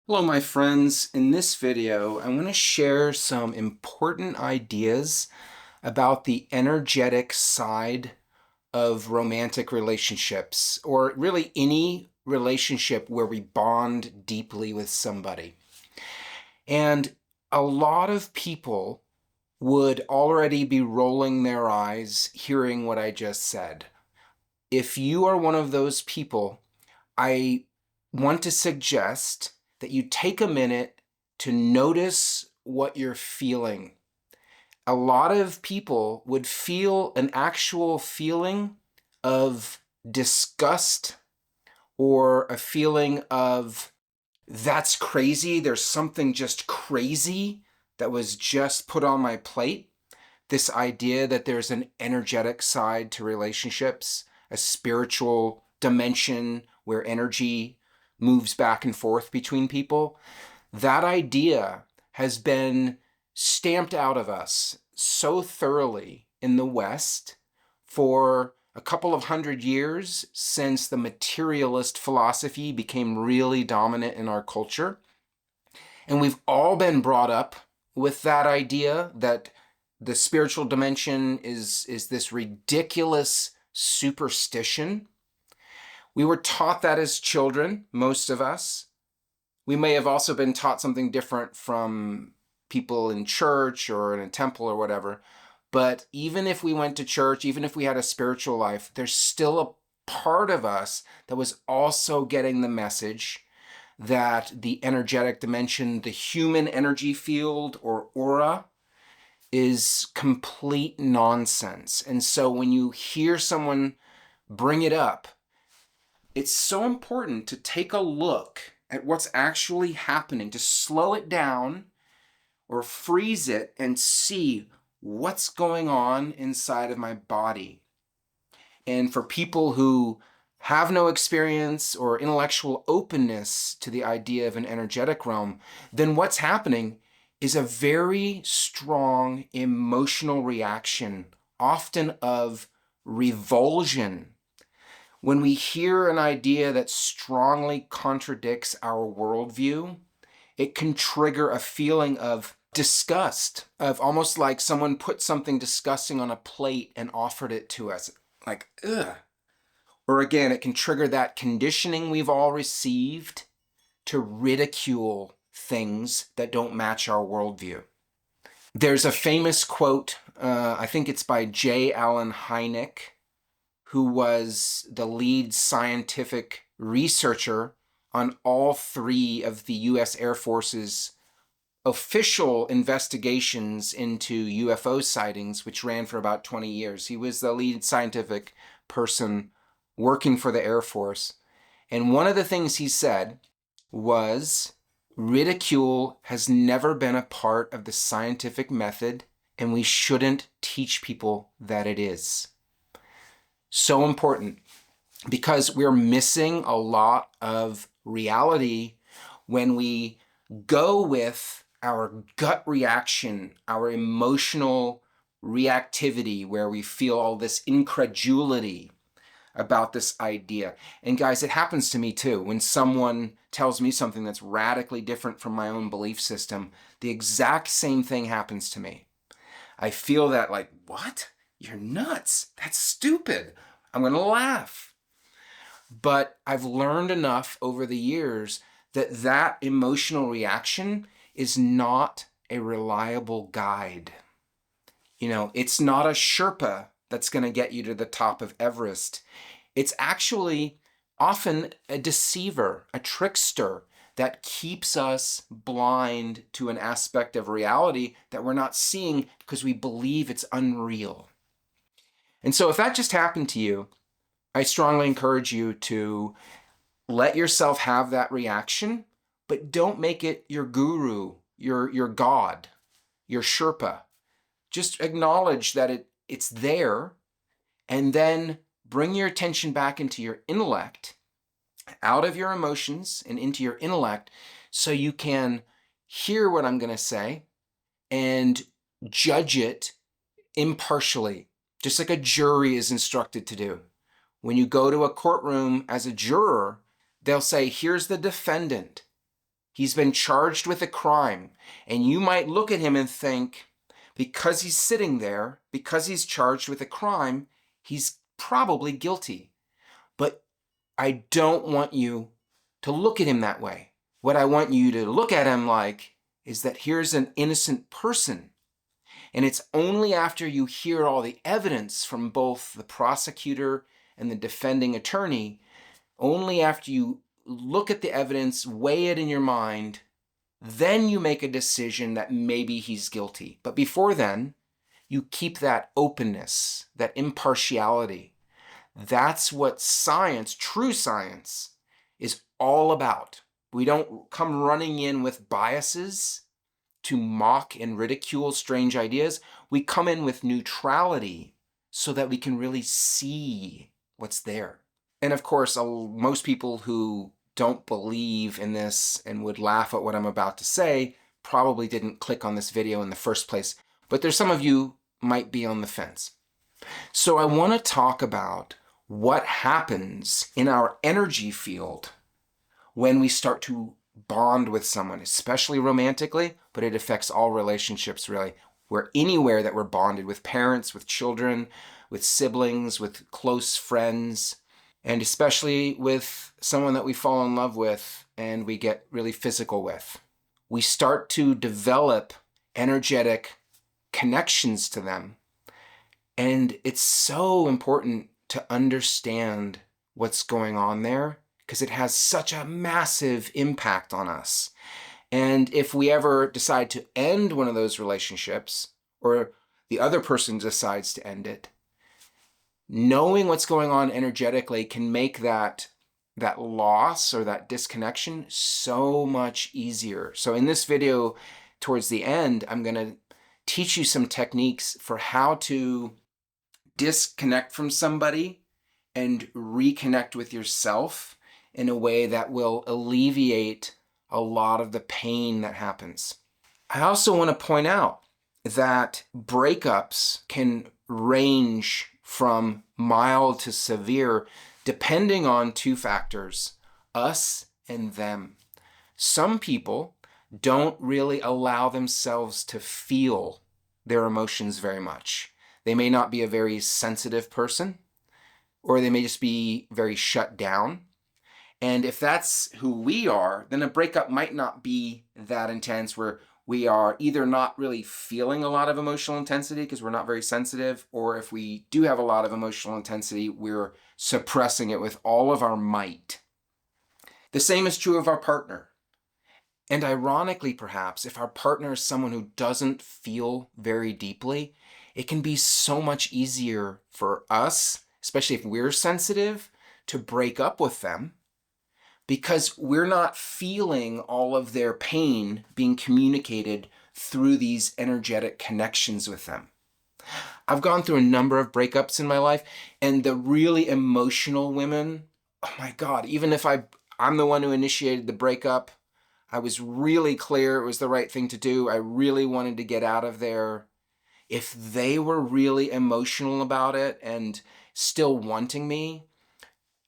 Hello, my friends. In this video, I want to share some important ideas about the energetic side of romantic relationships, or really any relationship where we bond deeply with somebody. And a lot of people would already be rolling their eyes hearing what I just said. If you are one of those people, I want to suggest that you take a minute to notice what you're feeling. A lot of people would feel an actual feeling of disgust or a feeling of, that's crazy, there's something just crazy that was just put on my plate. This idea that there's an energetic side to relationships, a spiritual dimension where energy moves back and forth between people. That idea has been stamped out of us so thoroughly in the West for a couple of hundred years since the materialist philosophy became really dominant in our culture. And we've all been brought up with that idea that the spiritual dimension is this ridiculous superstition. We were taught that as children, most of us. We may have also been taught something different from people in church or in a temple or whatever. But even if we went to church, even if we had a spiritual life, there's still a part of us that was also getting the message that the energetic dimension, the human energy field or aura, is complete nonsense. And so when you hear someone bring it up, it's so important to take a look at what's actually happening, to slow it down or freeze it and see what's going on inside of my body. And for people who have no experience or intellectual openness to the idea of an energetic realm, then what's happening is a very strong emotional reaction, often of revulsion. When we hear an idea that strongly contradicts our worldview, it can trigger a feeling of disgust, of almost like someone put something disgusting on a plate and offered it to us. Like, ugh. Or again, it can trigger that conditioning we've all received to ridicule things that don't match our worldview. There's a famous quote, I think it's by J. Allen Hynek, who was the lead scientific researcher on all three of the U.S. Air Force's official investigations into UFO sightings, which ran for about 20 years. He was the lead scientific person working for the Air Force. And one of the things he said was, ridicule has never been a part of the scientific method, and we shouldn't teach people that it is. So important, because we're missing a lot of reality when we go with our gut reaction, our emotional reactivity, where we feel all this incredulity about this idea. And guys, it happens to me too. When someone tells me something that's radically different from my own belief system, the exact same thing happens to me. I feel that like, what? You're nuts. That's stupid. I'm going to laugh. But I've learned enough over the years that that emotional reaction is not a reliable guide. It's not a Sherpa that's going to get you to the top of Everest. It's actually often a deceiver, a trickster that keeps us blind to an aspect of reality that we're not seeing because we believe it's unreal. And so if that just happened to you, I strongly encourage you to let yourself have that reaction, but don't make it your guru, your God, your Sherpa. Just acknowledge that it's there, and then bring your attention back into your intellect, out of your emotions and into your intellect, so you can hear what I'm going to say and judge it impartially, just like a jury is instructed to do. When you go to a courtroom as a juror, they'll say, here's the defendant. He's been charged with a crime. And you might look at him and think, because he's sitting there, because he's charged with a crime, he's probably guilty. But I don't want you to look at him that way. What I want you to look at him like is that here's an innocent person. And it's only after you hear all the evidence from both the prosecutor and the defending attorney, only after you look at the evidence, weigh it in your mind, then you make a decision that maybe he's guilty. But before then, you keep that openness, that impartiality. That's what science, true science, is all about. We don't come running in with biases to mock and ridicule strange ideas. We come in with neutrality so that we can really see what's there. And of course, most people who don't believe in this and would laugh at what I'm about to say probably didn't click on this video in the first place. But there's some of you might be on the fence. So I want to talk about what happens in our energy field when we start to bond with someone, especially romantically, but it affects all relationships really. We're anywhere that we're bonded with parents, with children, with siblings, with close friends, and especially with someone that we fall in love with and we get really physical with. We start to develop energetic connections to them. And it's so important to understand what's going on there because it has such a massive impact on us. And if we ever decide to end one of those relationships, or the other person decides to end it, knowing what's going on energetically can make that loss or that disconnection so much easier. So in this video, towards the end, I'm going to teach you some techniques for how to disconnect from somebody and reconnect with yourself in a way that will alleviate a lot of the pain that happens. I also want to point out that breakups can range from mild to severe depending on two factors, us and them. Some people don't really allow themselves to feel their emotions very much. They may not be a very sensitive person, or they may just be very shut down. And if that's who we are, then a breakup might not be that intense, where we are either not really feeling a lot of emotional intensity because we're not very sensitive, or if we do have a lot of emotional intensity, we're suppressing it with all of our might. The same is true of our partner. And ironically, perhaps, if our partner is someone who doesn't feel very deeply, it can be so much easier for us, especially if we're sensitive, to break up with them because we're not feeling all of their pain being communicated through these energetic connections with them. I've gone through a number of breakups in my life, and the really emotional women, oh my God, even if I'm the one who initiated the breakup, I was really clear it was the right thing to do. I really wanted to get out of there. If they were really emotional about it and still wanting me,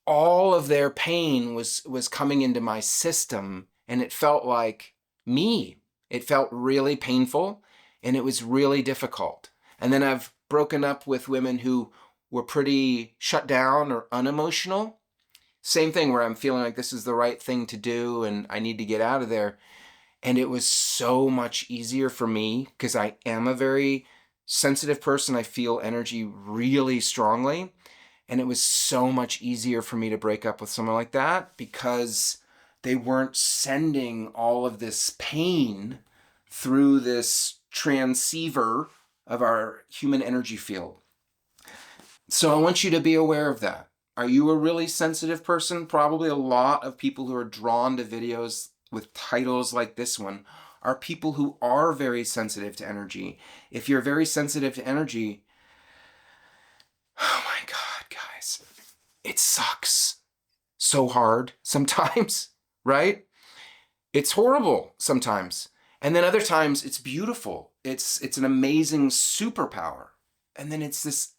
all of their pain was coming into my system, and it felt like me. It felt really painful, and it was really difficult. And then I've broken up with women who were pretty shut down or unemotional. Same thing, where I'm feeling like this is the right thing to do and I need to get out of there. And it was so much easier for me because I am a very sensitive person. I feel energy really strongly. And it was so much easier for me to break up with someone like that because they weren't sending all of this pain through this transceiver of our human energy field. So I want you to be aware of that. Are you a really sensitive person? Probably a lot of people who are drawn to videos with titles like this one are people who are very sensitive to energy. If you're very sensitive to energy, oh my God, guys, it sucks so hard sometimes, right? It's horrible sometimes. And then other times it's beautiful. It's an amazing superpower. And then it's this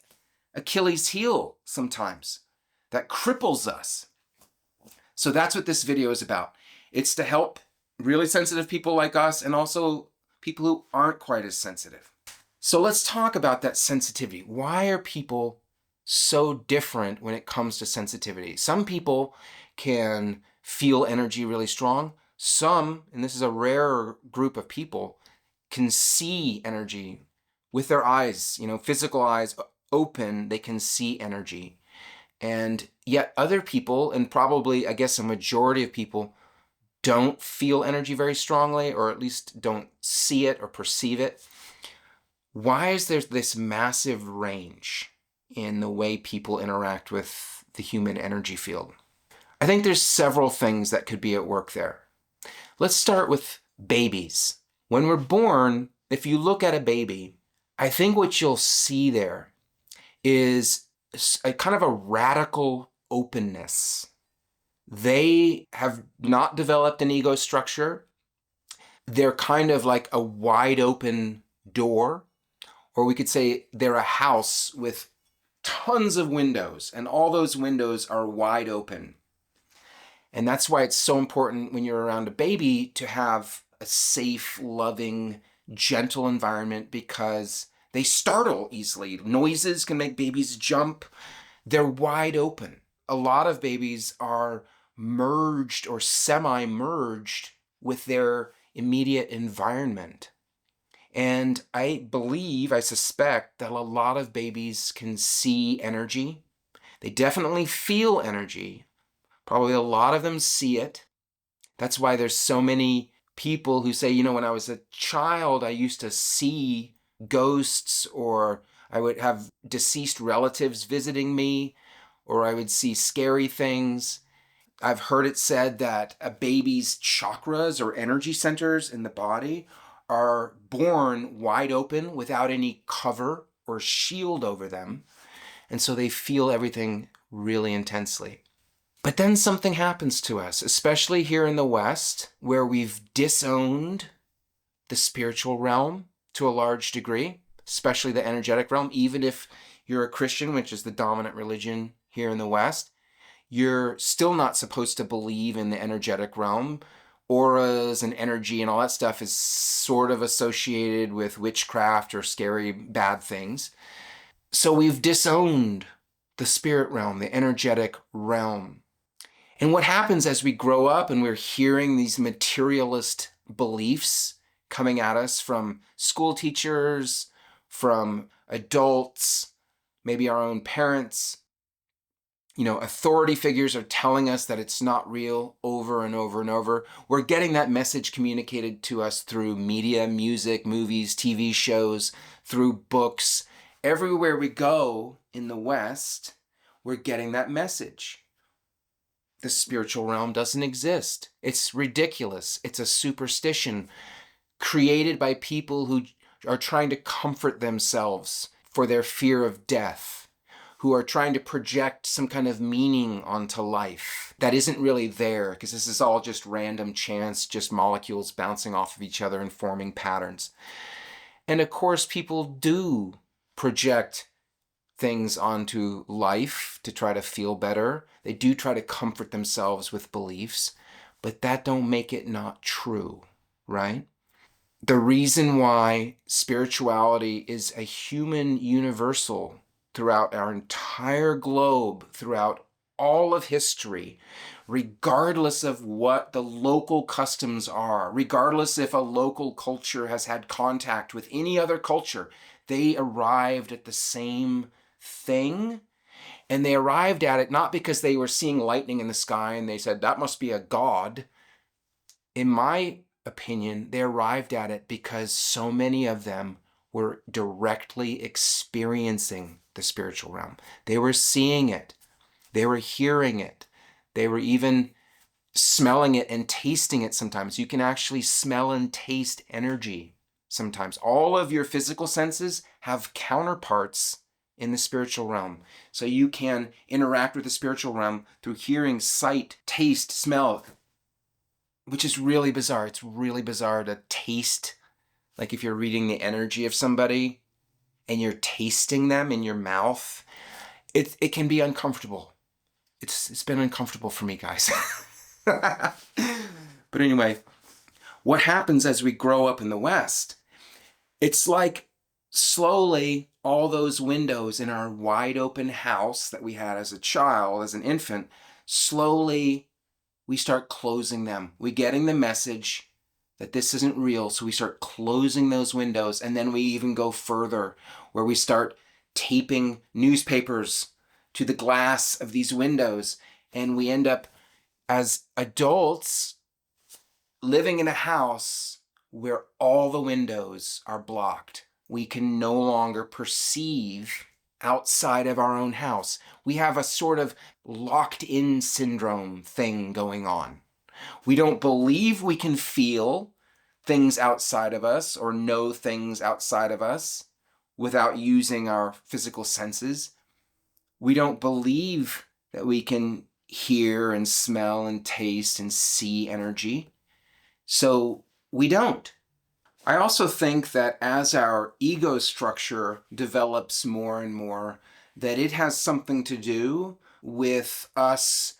Achilles heel sometimes that cripples us. So that's what this video is about. It's to help really sensitive people like us, and also people who aren't quite as sensitive. So let's talk about that sensitivity. Why are people so different when it comes to sensitivity? Some people can feel energy really strong. Some, and this is a rare group of people, can see energy with their eyes, physical eyes open, they can see energy. And yet other people, and probably, I guess, a majority of people, don't feel energy very strongly, or at least don't see it or perceive it. Why is there this massive range in the way people interact with the human energy field? I think there's several things that could be at work there. Let's start with babies. When we're born, if you look at a baby, I think what you'll see there is a kind of a radical openness. They have not developed an ego structure. They're kind of like a wide open door, or we could say they're a house with tons of windows, and all those windows are wide open. And that's why it's so important when you're around a baby to have a safe, loving, gentle environment, because they startle easily. Noises can make babies jump. They're wide open. A lot of babies are merged or semi-merged with their immediate environment. And I suspect that a lot of babies can see energy. They definitely feel energy. Probably a lot of them see it. That's why there's so many people who say, when I was a child, I used to see ghosts, or I would have deceased relatives visiting me, or I would see scary things. I've heard it said that a baby's chakras or energy centers in the body are born wide open without any cover or shield over them. And so they feel everything really intensely. But then something happens to us, especially here in the West, where we've disowned the spiritual realm to a large degree, especially the energetic realm. Even if you're a Christian, which is the dominant religion here in the West, you're still not supposed to believe in the energetic realm. Auras and energy and all that stuff is sort of associated with witchcraft or scary bad things. So we've disowned the spirit realm, the energetic realm. And what happens as we grow up and we're hearing these materialist beliefs coming at us from school teachers, from adults, maybe our own parents, authority figures are telling us that it's not real over and over and over. We're getting that message communicated to us through media, music, movies, TV shows, through books. Everywhere we go in the West, we're getting that message. The spiritual realm doesn't exist. It's ridiculous. It's a superstition created by people who are trying to comfort themselves for their fear of death, who are trying to project some kind of meaning onto life that isn't really there, because this is all just random chance, just molecules bouncing off of each other and forming patterns. And of course, people do project things onto life to try to feel better. They do try to comfort themselves with beliefs, but that don't make it not true, right? The reason why spirituality is a human universal throughout our entire globe, throughout all of history, regardless of what the local customs are, regardless if a local culture has had contact with any other culture, they arrived at the same thing. And they arrived at it not because they were seeing lightning in the sky and they said, that must be a god. In my opinion, they arrived at it because so many of them were directly experiencing the spiritual realm. They were seeing it. They were hearing it. They were even smelling it and tasting it sometimes. You can actually smell and taste energy sometimes. All of your physical senses have counterparts in the spiritual realm. So you can interact with the spiritual realm through hearing, sight, taste, smell, which is really bizarre. It's really bizarre to taste, like if you're reading the energy of somebody and you're tasting them in your mouth. It can be uncomfortable. It's been uncomfortable for me, guys. But anyway, What happens as we grow up in the West? It's like slowly all those windows in our wide open house that we had as a child, as an infant, slowly we start closing them. We're getting the message that this isn't real, so we start closing those windows, and then we even go further where we start taping newspapers to the glass of these windows, and we end up as adults living in a house where all the windows are blocked. We can no longer perceive outside of our own house. We have a sort of locked in syndrome thing going on. We don't believe we can feel things outside of us or know things outside of us without using our physical senses. We don't believe that we can hear and smell and taste and see energy. So we don't. I also think that as our ego structure develops more and more, that it has something to do with us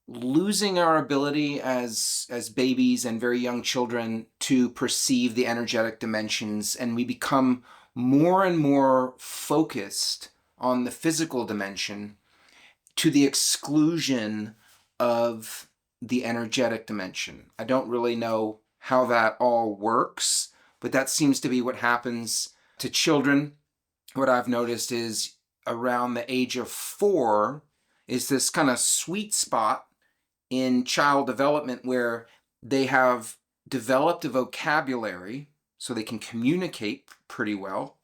losing our ability as babies and very young children to perceive the energetic dimensions, and we become more and more focused on the physical dimension to the exclusion of the energetic dimension. I don't really know how that all works, but that seems to be what happens to children. What I've noticed is around the age of 4 is this kind of sweet spot in child development where they have developed a vocabulary so they can communicate pretty well.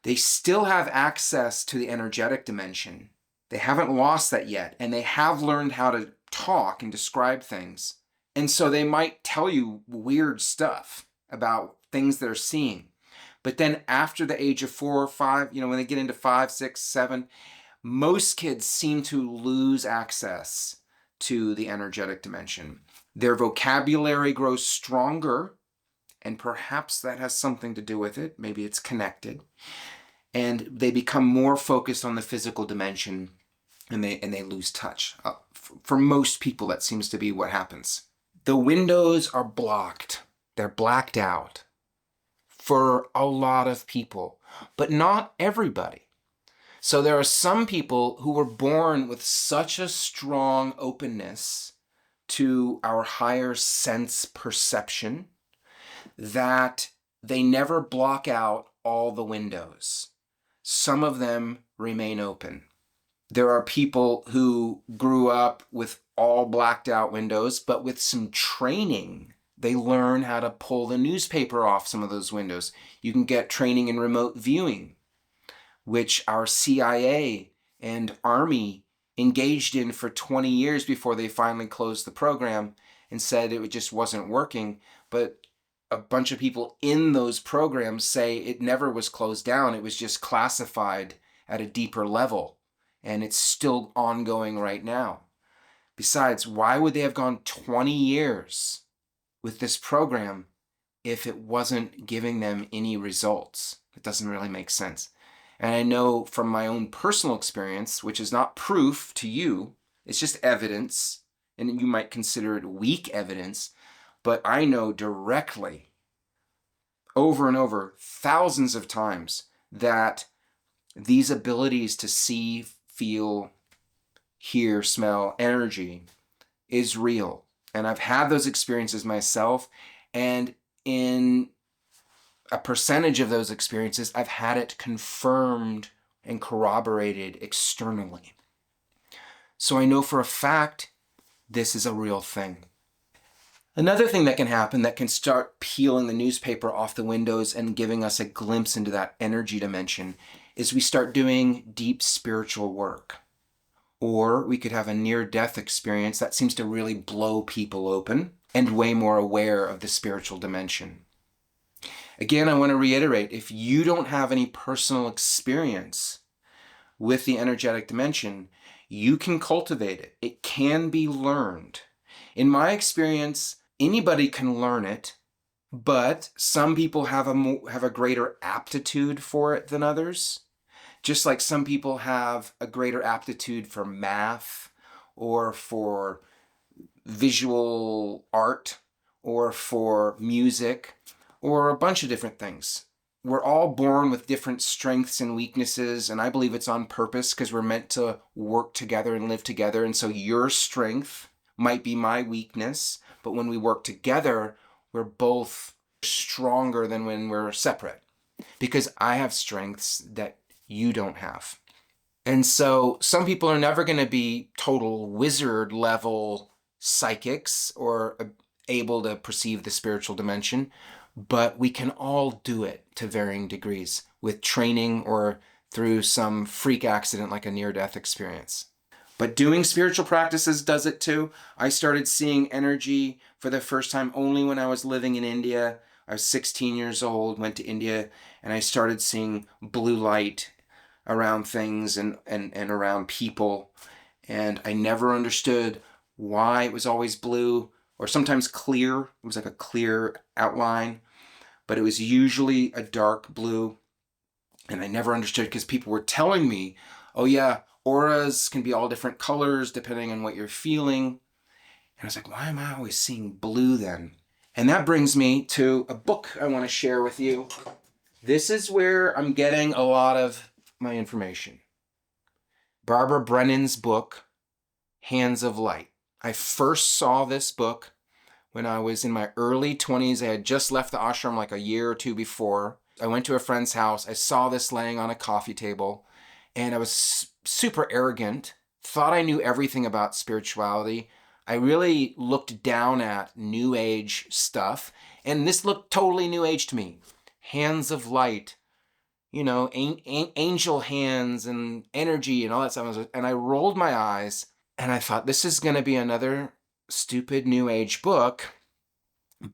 They still have access to the energetic dimension. They haven't lost that yet, and they have learned how to talk and describe things. And so they might tell you weird stuff about things they're seeing. But then after the age of 4 or 5, when they get into 5, 6, 7, most kids seem to lose access to the energetic dimension. Their vocabulary grows stronger, and perhaps that has something to do with it. Maybe it's connected. And they become more focused on the physical dimension, and they lose touch. For most people, that seems to be what happens. The windows are blocked. They're blacked out for a lot of people, but not everybody. So there are some people who were born with such a strong openness to our higher sense perception that they never block out all the windows. Some of them remain open. There are people who grew up with all blacked out windows, but with some training, they learn how to pull the newspaper off some of those windows. You can get training in remote viewing, which our CIA and Army engaged in for 20 years before they finally closed the program and said it just wasn't working. But a bunch of people in those programs say it never was closed down. It was just classified at a deeper level, and it's still ongoing right now. Besides, why would they have gone 20 years with this program if it wasn't giving them any results? It doesn't really make sense. And I know from my own personal experience, which is not proof to you, it's just evidence, and you might consider it weak evidence, but I know directly, over and over, thousands of times, that these abilities to see, feel, hear, smell, energy is real. And I've had those experiences myself, and in a percentage of those experiences, I've had it confirmed and corroborated externally. So I know for a fact this is a real thing. Another thing that can happen that can start peeling the newspaper off the windows and giving us a glimpse into that energy dimension is we start doing deep spiritual work. Or we could have a near-death experience that seems to really blow people open and way more aware of the spiritual dimension. Again, I want to reiterate, if you don't have any personal experience with the energetic dimension, you can cultivate it. It can be learned. In my experience, anybody can learn it, but some people have a greater aptitude for it than others. Just like some people have a greater aptitude for math or for visual art or for music or a bunch of different things. We're all born with different strengths and weaknesses, and I believe it's on purpose because we're meant to work together and live together. And so your strength might be my weakness, but when we work together, we're both stronger than when we're separate because I have strengths that you don't have. And so some people are never going to be total wizard level psychics or able to perceive the spiritual dimension, but we can all do it to varying degrees with training or through some freak accident like a near-death experience. But doing spiritual practices does it too. I started seeing energy for the first time only when I was living in India. I was 16 years old, went to India, and I started seeing blue light around things and around people. And I never understood why it was always blue or sometimes clear. It was like a clear outline, but it was usually a dark blue. And I never understood because people were telling me, oh yeah, auras can be all different colors depending on what you're feeling. And I was like, why am I always seeing blue then? And that brings me to a book I want to share with you. This is where I'm getting a lot of my information. Barbara Brennan's book, Hands of Light. I first saw this book when I was in my early 20s. I had just left the ashram like a year or two before. I went to a friend's house. I saw this laying on a coffee table, and I was super arrogant, thought I knew everything about spirituality. I really looked down at New Age stuff, and this looked totally New Age to me. Hands of Light, you know, angel hands and energy and all that stuff. And I rolled my eyes and I thought, this is going to be another stupid New Age book,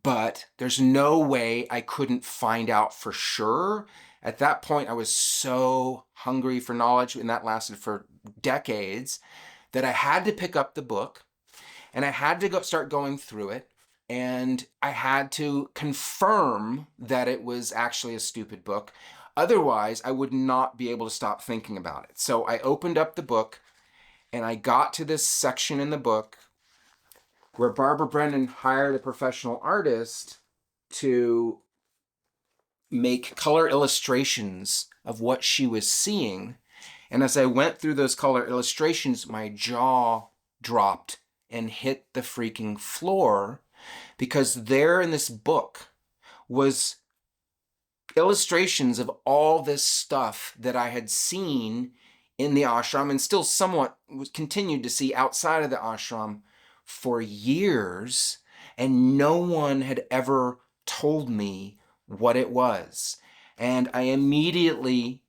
but there's no way I couldn't find out for sure. At that point, I was so hungry for knowledge, and that lasted for decades, that I had to pick up the book and I had to start going through it. And I had to confirm that it was actually a stupid book. Otherwise, I would not be able to stop thinking about it. So I opened up the book and I got to this section in the book where Barbara Brennan hired a professional artist to make color illustrations of what she was seeing. And as I went through those color illustrations, my jaw dropped and hit the freaking floor, because there in this book was illustrations of all this stuff that I had seen in the ashram and still somewhat continued to see outside of the ashram for years, and no one had ever told me what it was. And I immediately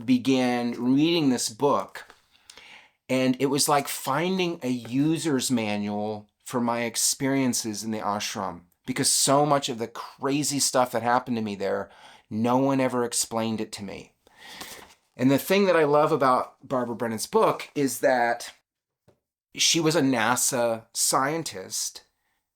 began reading this book, and it was like finding a user's manual for my experiences in the ashram, because so much of the crazy stuff that happened to me there, no one ever explained it to me. And the thing that I love about Barbara Brennan's book is that she was a NASA scientist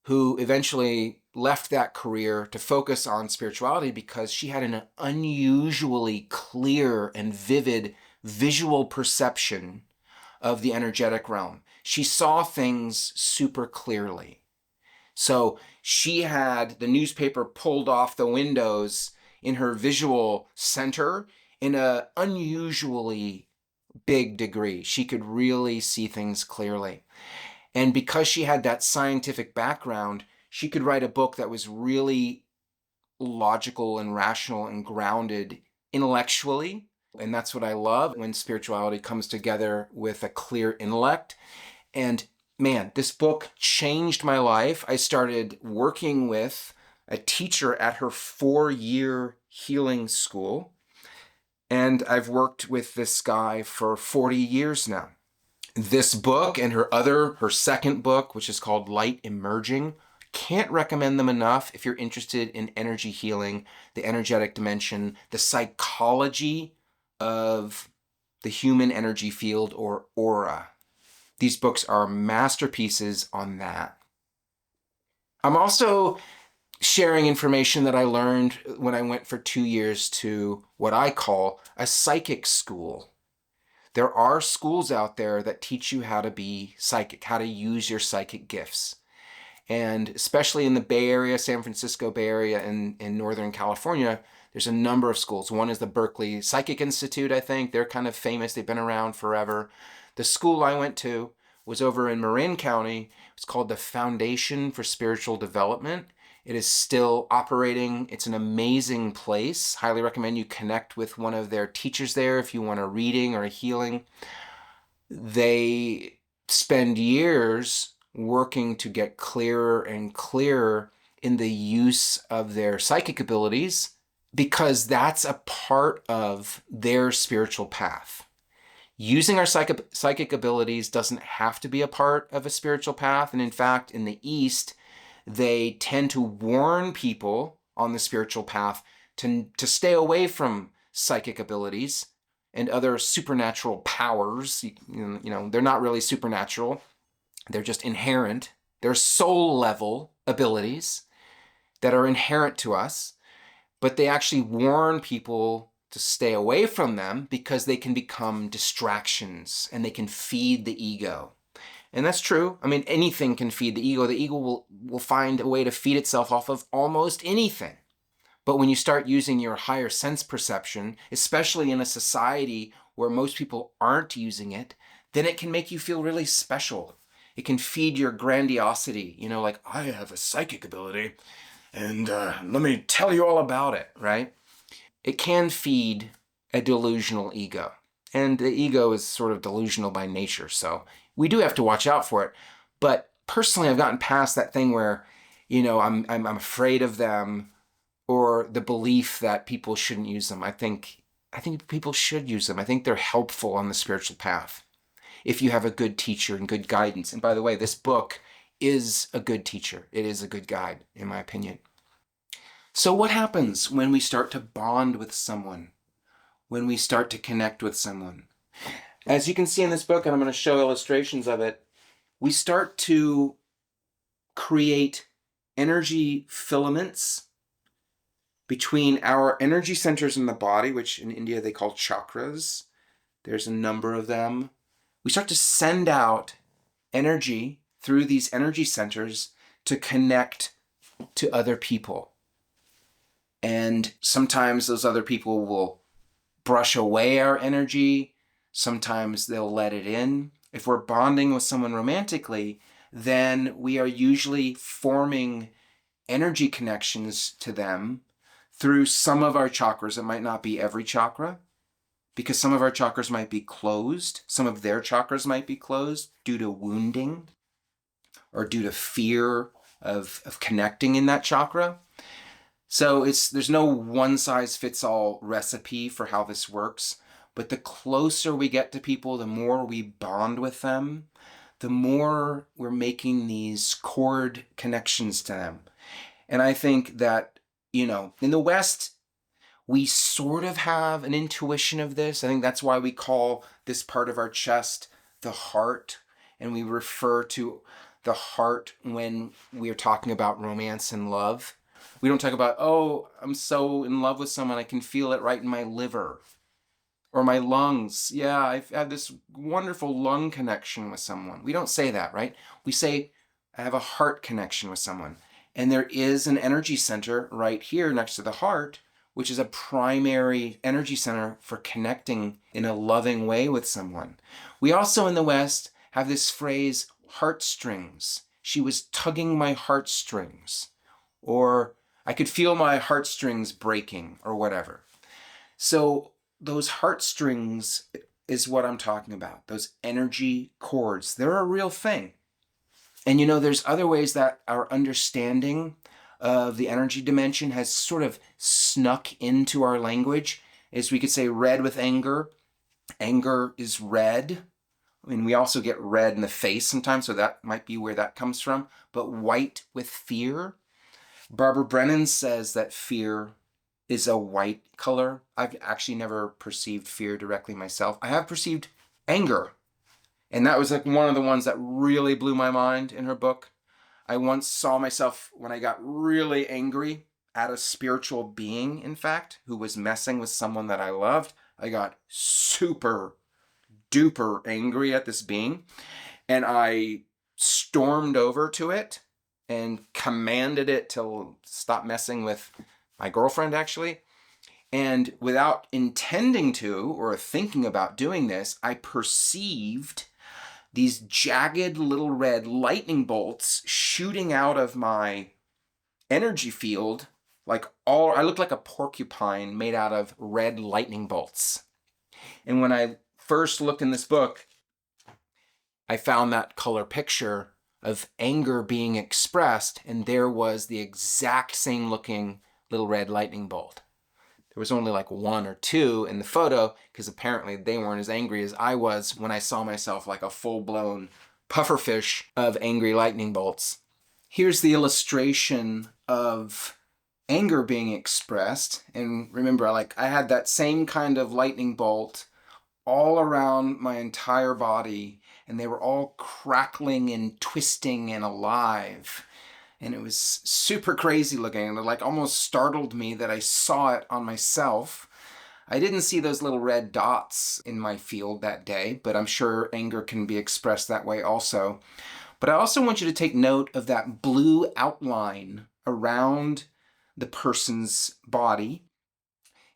who eventually left that career to focus on spirituality because she had an unusually clear and vivid visual perception of the energetic realm. She saw things super clearly. So she had the newspaper pulled off the windows in her visual center in an unusually big degree. She could really see things clearly. And because she had that scientific background, she could write a book that was really logical and rational and grounded intellectually. And that's what I love, when spirituality comes together with a clear intellect. And man, this book changed my life. I started working with a teacher at her 4-year healing school. And I've worked with this guy for 40 years now. This book and her second book, which is called Light Emerging, can't recommend them enough if you're interested in energy healing, the energetic dimension, the psychology of the human energy field, or aura. These books are masterpieces on that. I'm also sharing information that I learned when I went for 2 years to what I call a psychic school. There are schools out there that teach you how to be psychic, how to use your psychic gifts. And especially in the Bay Area, San Francisco Bay Area, and in Northern California, there's a number of schools. One is the Berkeley Psychic Institute, I think. They're kind of famous. They've been around forever. The school I went to was over in Marin County. It's called the Foundation for Spiritual Development. It is still operating. It's an amazing place. Highly recommend you connect with one of their teachers there if you want a reading or a healing. They spend years working to get clearer and clearer in the use of their psychic abilities because that's a part of their spiritual path. Using our psychic abilities doesn't have to be a part of a spiritual path. And in fact, in the East, they tend to warn people on the spiritual path to stay away from psychic abilities and other supernatural powers. They're not really supernatural. They're just inherent. They're soul level abilities that are inherent to us, but they actually warn people to stay away from them because they can become distractions and they can feed the ego. And that's true. I mean, anything can feed the ego. The ego will find a way to feed itself off of almost anything. But when you start using your higher sense perception, especially in a society where most people aren't using it, then it can make you feel really special. It can feed your grandiosity, like, I have a psychic ability and let me tell you all about it, right? It can feed a delusional ego. And the ego is sort of delusional by nature, so we do have to watch out for it. But personally, I've gotten past that thing where, I'm afraid of them, or the belief that people shouldn't use them. I think people should use them. I think they're helpful on the spiritual path if you have a good teacher and good guidance. And by the way, this book is a good teacher. It is a good guide, in my opinion. So what happens when we start to bond with someone? When we start to connect with someone? As you can see in this book, and I'm going to show illustrations of it, we start to create energy filaments between our energy centers in the body, which in India they call chakras. There's a number of them. We start to send out energy through these energy centers to connect to other people. And sometimes those other people will brush away our energy. Sometimes they'll let it in. If we're bonding with someone romantically, then we are usually forming energy connections to them through some of our chakras. It might not be every chakra, because some of our chakras might be closed. Some of their chakras might be closed due to wounding or due to fear of connecting in that chakra. So there's no one-size-fits-all recipe for how this works, but the closer we get to people, the more we bond with them, the more we're making these cord connections to them. And I think that, in the West, we sort of have an intuition of this. I think that's why we call this part of our chest the heart, and we refer to the heart when we are talking about romance and love. We don't talk about, oh, I'm so in love with someone, I can feel it right in my liver or my lungs. Yeah, I've had this wonderful lung connection with someone. We don't say that, right? We say, I have a heart connection with someone. And there is an energy center right here next to the heart, which is a primary energy center for connecting in a loving way with someone. We also in the West have this phrase, heartstrings. She was tugging my heartstrings. Or I could feel my heartstrings breaking, or whatever. So those heartstrings is what I'm talking about. Those energy cords, they're a real thing. And there's other ways that our understanding of the energy dimension has sort of snuck into our language. As we could say red with anger. Anger is red. I mean, we also get red in the face sometimes, so that might be where that comes from. But white with fear. Barbara Brennan says that fear is a white color. I've actually never perceived fear directly myself. I have perceived anger. And that was like one of the ones that really blew my mind in her book. I once saw myself when I got really angry at a spiritual being, in fact, who was messing with someone that I loved. I got super duper angry at this being, and I stormed over to it and commanded it to stop messing with my girlfriend, actually. And without intending to or thinking about doing this, I perceived these jagged little red lightning bolts shooting out of my energy field. I looked like a porcupine made out of red lightning bolts. And when I first looked in this book, I found that color picture of anger being expressed, and there was the exact same looking little red lightning bolt. There was only like one or two in the photo because apparently they weren't as angry as I was when I saw myself like a full-blown pufferfish of angry lightning bolts. Here's the illustration of anger being expressed. And remember, I had that same kind of lightning bolt all around my entire body, and they were all crackling and twisting and alive. And it was super crazy looking, and it almost startled me that I saw it on myself. I didn't see those little red dots in my field that day, but I'm sure anger can be expressed that way also. But I also want you to take note of that blue outline around the person's body.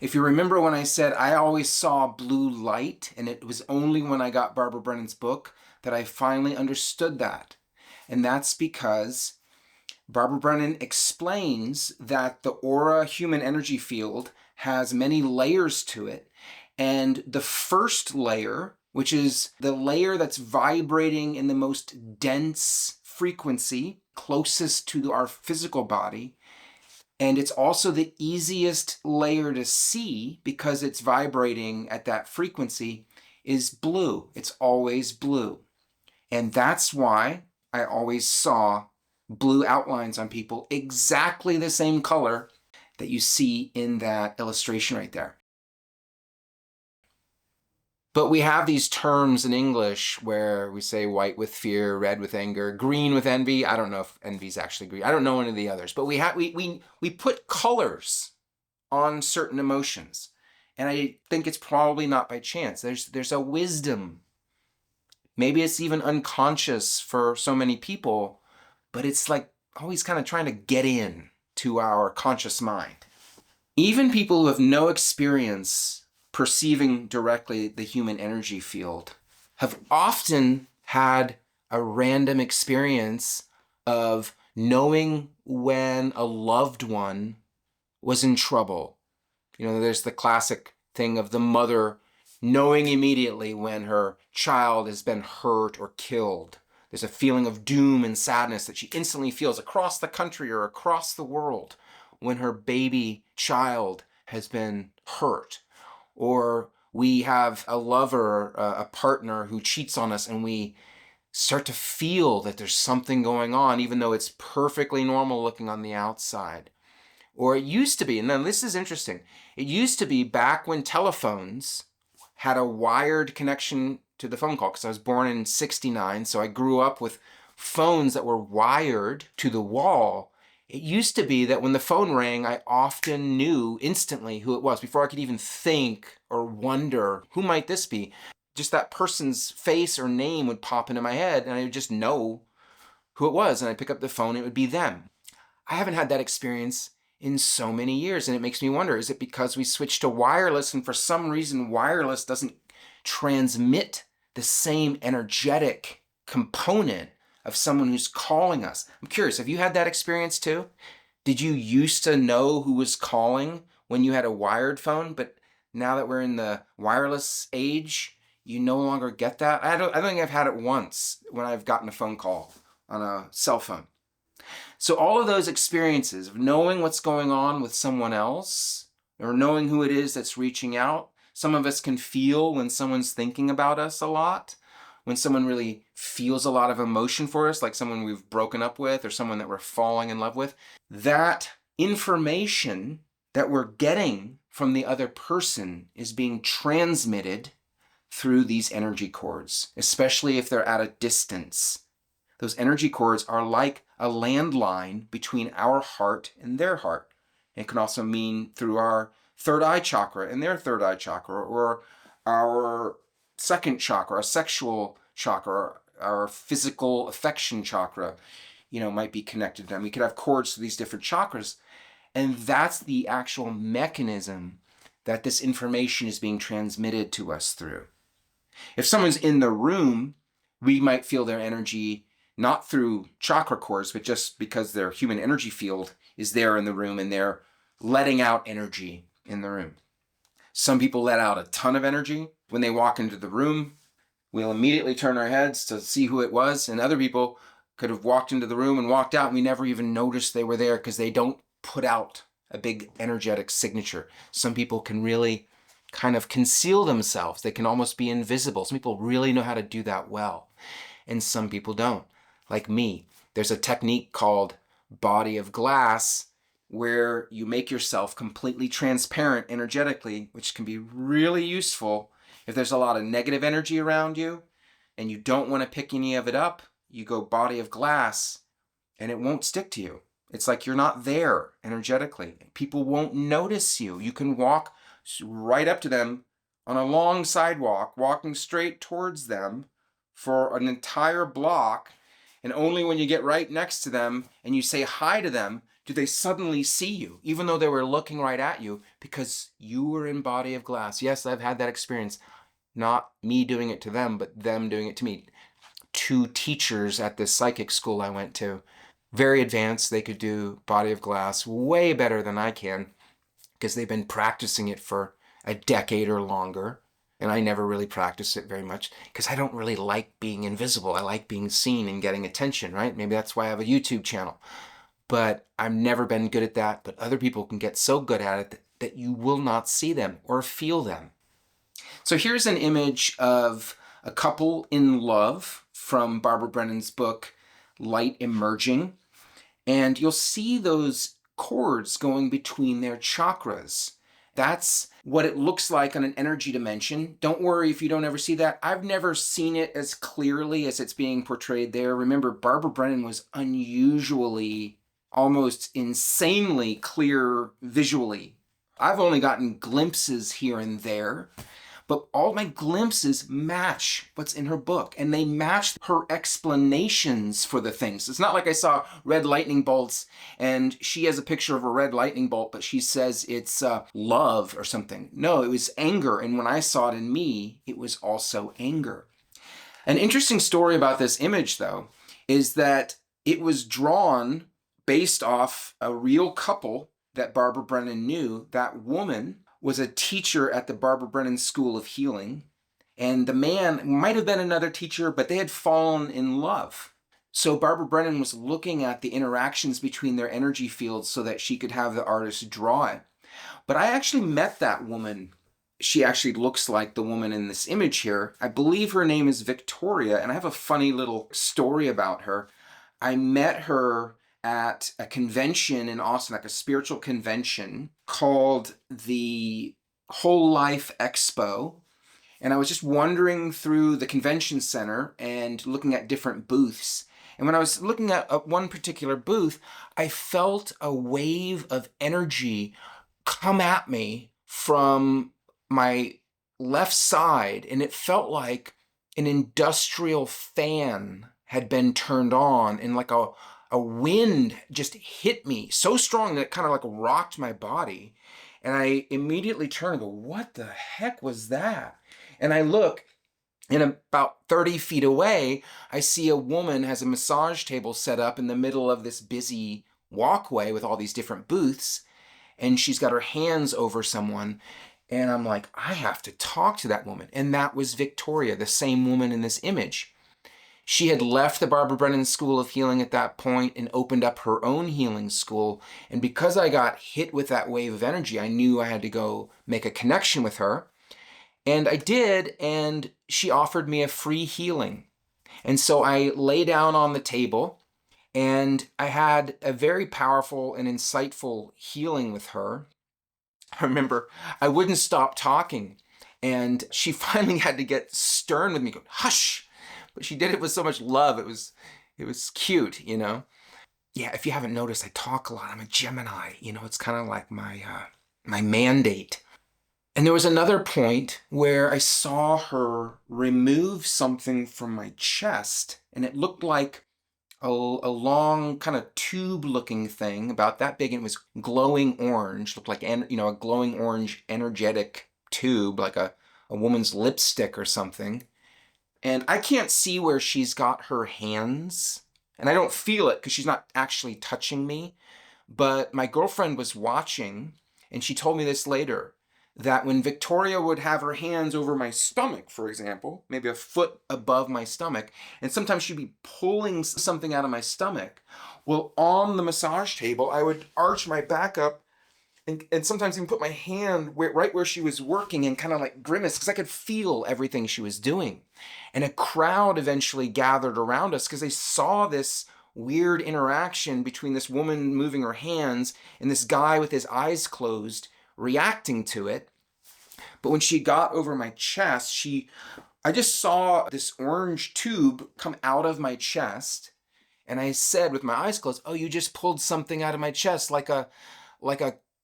If you remember when I said I always saw blue light, and it was only when I got Barbara Brennan's book that I finally understood that. And that's because Barbara Brennan explains that the aura human energy field has many layers to it. And the first layer, which is the layer that's vibrating in the most dense frequency, closest to our physical body, and it's also the easiest layer to see because it's vibrating at that frequency, is blue. It's always blue. And that's why I always saw blue outlines on people, exactly the same color that you see in that illustration right there. But we have these terms in English where we say white with fear, red with anger, green with envy. I don't know if envy is actually green. I don't know any of the others. But we put colors on certain emotions. And I think it's probably not by chance. There's a wisdom. Maybe it's even unconscious for so many people, but it's always kind of trying to get in to our conscious mind. Even people who have no experience perceiving directly the human energy field have often had a random experience of knowing when a loved one was in trouble. There's the classic thing of the mother knowing immediately when her child has been hurt or killed. There's a feeling of doom and sadness that she instantly feels across the country or across the world when her baby child has been hurt. Or we have a lover, a partner who cheats on us, and we start to feel that there's something going on, even though it's perfectly normal looking on the outside. Or it used to be, and now this is interesting, it used to be back when telephones had a wired connection to the phone call, because I was born in '69, so I grew up with phones that were wired to the wall. It used to be that when the phone rang, I often knew instantly who it was before I could even think or wonder, who might this be? Just that person's face or name would pop into my head, and I would just know who it was, and I'd pick up the phone, it would be them. I haven't had that experience in so many years, and it makes me wonder, is it because we switched to wireless, and for some reason wireless doesn't transmit the same energetic component of someone who's calling us? I'm curious, have you had that experience too? Did you used to know who was calling when you had a wired phone, but now that we're in the wireless age, you no longer get that? I don't think I've had it once when I've gotten a phone call on a cell phone. So all of those experiences of knowing what's going on with someone else, or knowing who it is that's reaching out. Some of us can feel when someone's thinking about us a lot, when someone really feels a lot of emotion for us, like someone we've broken up with or someone that we're falling in love with. That information that we're getting from the other person is being transmitted through these energy cords, especially if they're at a distance. Those energy cords are like a landline between our heart and their heart. It can also mean through our third eye chakra and their third eye chakra, or our second chakra, our sexual chakra, our physical affection chakra. might be connected to them. We could have cords to these different chakras. And that's the actual mechanism that this information is being transmitted to us through. If someone's in the room, we might feel their energy not through chakra cords, but just because their human energy field is there in the room and they're letting out energy in the room. Some people let out a ton of energy when they walk into the room. We'll immediately turn our heads to see who it was, and other people could have walked into the room and walked out and we never even noticed they were there because they don't put out a big energetic signature. Some people can really kind of conceal themselves. They can almost be invisible. Some people really know how to do that well, and some people don't. Like me, there's a technique called body of glass where you make yourself completely transparent energetically, which can be really useful if there's a lot of negative energy around you and you don't want to pick any of it up. You go body of glass and it won't stick to you. It's like you're not there energetically. People won't notice you. You can walk right up to them on a long sidewalk, walking straight towards them for an entire block, and only when you get right next to them and you say hi to them do they suddenly see you, even though they were looking right at you, because you were in body of glass. Yes, I've had that experience. Not me doing it to them, but them doing it to me. 2 teachers at this psychic school I went to, very advanced. They could do body of glass way better than I can because they've been practicing it for a decade or longer. And I never really practiced it very much because I don't really like being invisible. I like being seen and getting attention, right? Maybe that's why I have a YouTube channel. But I've never been good at that. But other people can get so good at it that you will not see them or feel them. So here's an image of a couple in love from Barbara Brennan's book, Light Emerging. And you'll see those cords going between their chakras. That's what it looks like on an energy dimension. Don't worry if you don't ever see that. I've never seen it as clearly as it's being portrayed there. Remember, Barbara Brennan was unusually, almost insanely clear visually. I've only gotten glimpses here and there, but all my glimpses match what's in her book, and they match her explanations for the things. It's not like I saw red lightning bolts and she has a picture of a red lightning bolt, but she says it's love or something. No, it was anger, and when I saw it in me, it was also anger. An interesting story about this image, though, is that it was drawn based off a real couple that Barbara Brennan knew. That woman was a teacher at the Barbara Brennan School of Healing, and the man might have been another teacher, but they had fallen in love. So Barbara Brennan was looking at the interactions between their energy fields so that she could have the artist draw it. But I actually met that woman. She actually looks like the woman in this image here. I believe her name is Victoria, and I have a funny little story about her. I met her at a convention in Austin, like a spiritual convention called the Whole Life Expo. And I was just wandering through the convention center and looking at different booths. And when I was looking at one particular booth, I felt a wave of energy come at me from my left side, and it felt like an industrial fan had been turned on, and like a wind just hit me so strong that it kind of like rocked my body. And I immediately turned and go, what the heck was that? And I look, and about 30 feet away, I see a woman has a massage table set up in the middle of this busy walkway with all these different booths. And she's got her hands over someone. And I'm like, I have to talk to that woman. And that was Victoria, the same woman in this image. She had left the Barbara Brennan School of Healing at that point and opened up her own healing school. And because I got hit with that wave of energy, I knew I had to go make a connection with her. And I did, and she offered me a free healing. And so I lay down on the table, and I had a very powerful and insightful healing with her. I remember I wouldn't stop talking, and she finally had to get stern with me, go, hush! But she did it with so much love. It was cute, you know? Yeah, if you haven't noticed, I talk a lot. I'm a Gemini, you know? It's kind of like my mandate. And there was another point where I saw her remove something from my chest, and it looked like a long kind of tube looking thing about that big, and it was glowing orange, looked like a glowing orange energetic tube, like a woman's lipstick or something. And I can't see where she's got her hands, and I don't feel it because she's not actually touching me. But my girlfriend was watching, and she told me this later, that when Victoria would have her hands over my stomach, for example, maybe a foot above my stomach, and sometimes she'd be pulling something out of my stomach. Well, on the massage table, I would arch my back up and sometimes even put my hand right where she was working and kind of like grimace because I could feel everything she was doing. And a crowd eventually gathered around us because they saw this weird interaction between this woman moving her hands and this guy with his eyes closed reacting to it. But when she got over my chest, I just saw this orange tube come out of my chest. And I said with my eyes closed, "Oh, you just pulled something out of my chest like a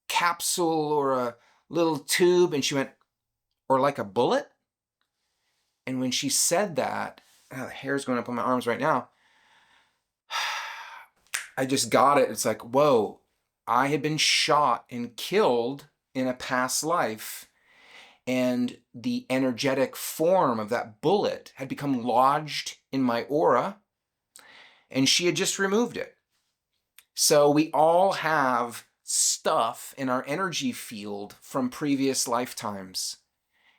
capsule or a little tube." And she went, "Or like a bullet?" And when she said that, the hair's going up on my arms right now, I just got it. It's like, whoa, I had been shot and killed in a past life, and the energetic form of that bullet had become lodged in my aura, and she had just removed it. So we all have stuff in our energy field from previous lifetimes.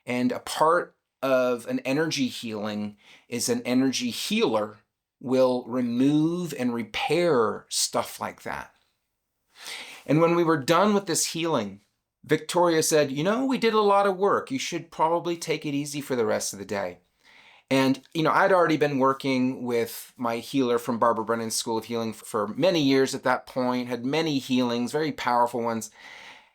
And a part of an energy healing is an energy healer will remove and repair stuff like that. And when we were done with this healing, Victoria said, "We did a lot of work. You should probably take it easy for the rest of the day." And, I'd already been working with my healer from Barbara Brennan's School of Healing for many years at that point, had many healings, very powerful ones.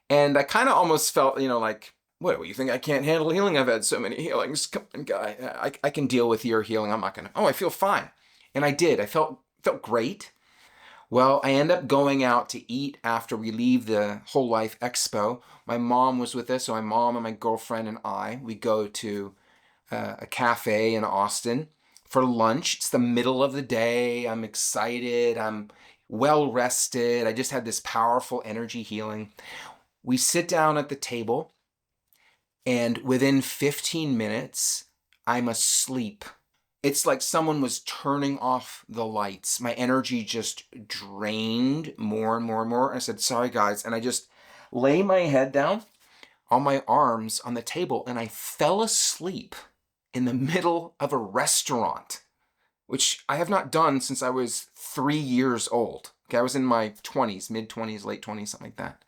And I kind of almost felt, like, what, you think I can't handle healing? I've had so many healings. Come on, guy. I can deal with your healing. I'm not going to. Oh, I feel fine. And I did. I felt great. Well, I end up going out to eat after we leave the Whole Life Expo. My mom was with us, so my mom and my girlfriend and we go to a cafe in Austin for lunch. It's the middle of the day. I'm excited. I'm well rested. I just had this powerful energy healing. We sit down at the table, and within 15 minutes, I'm asleep. It's like someone was turning off the lights. My energy just drained more and more and more. I said, "Sorry, guys." And I just lay my head down on my arms on the table, and I fell asleep in the middle of a restaurant, which I have not done since I was 3 years old. Okay, I was in my 20s, mid-20s, late 20s, something like that.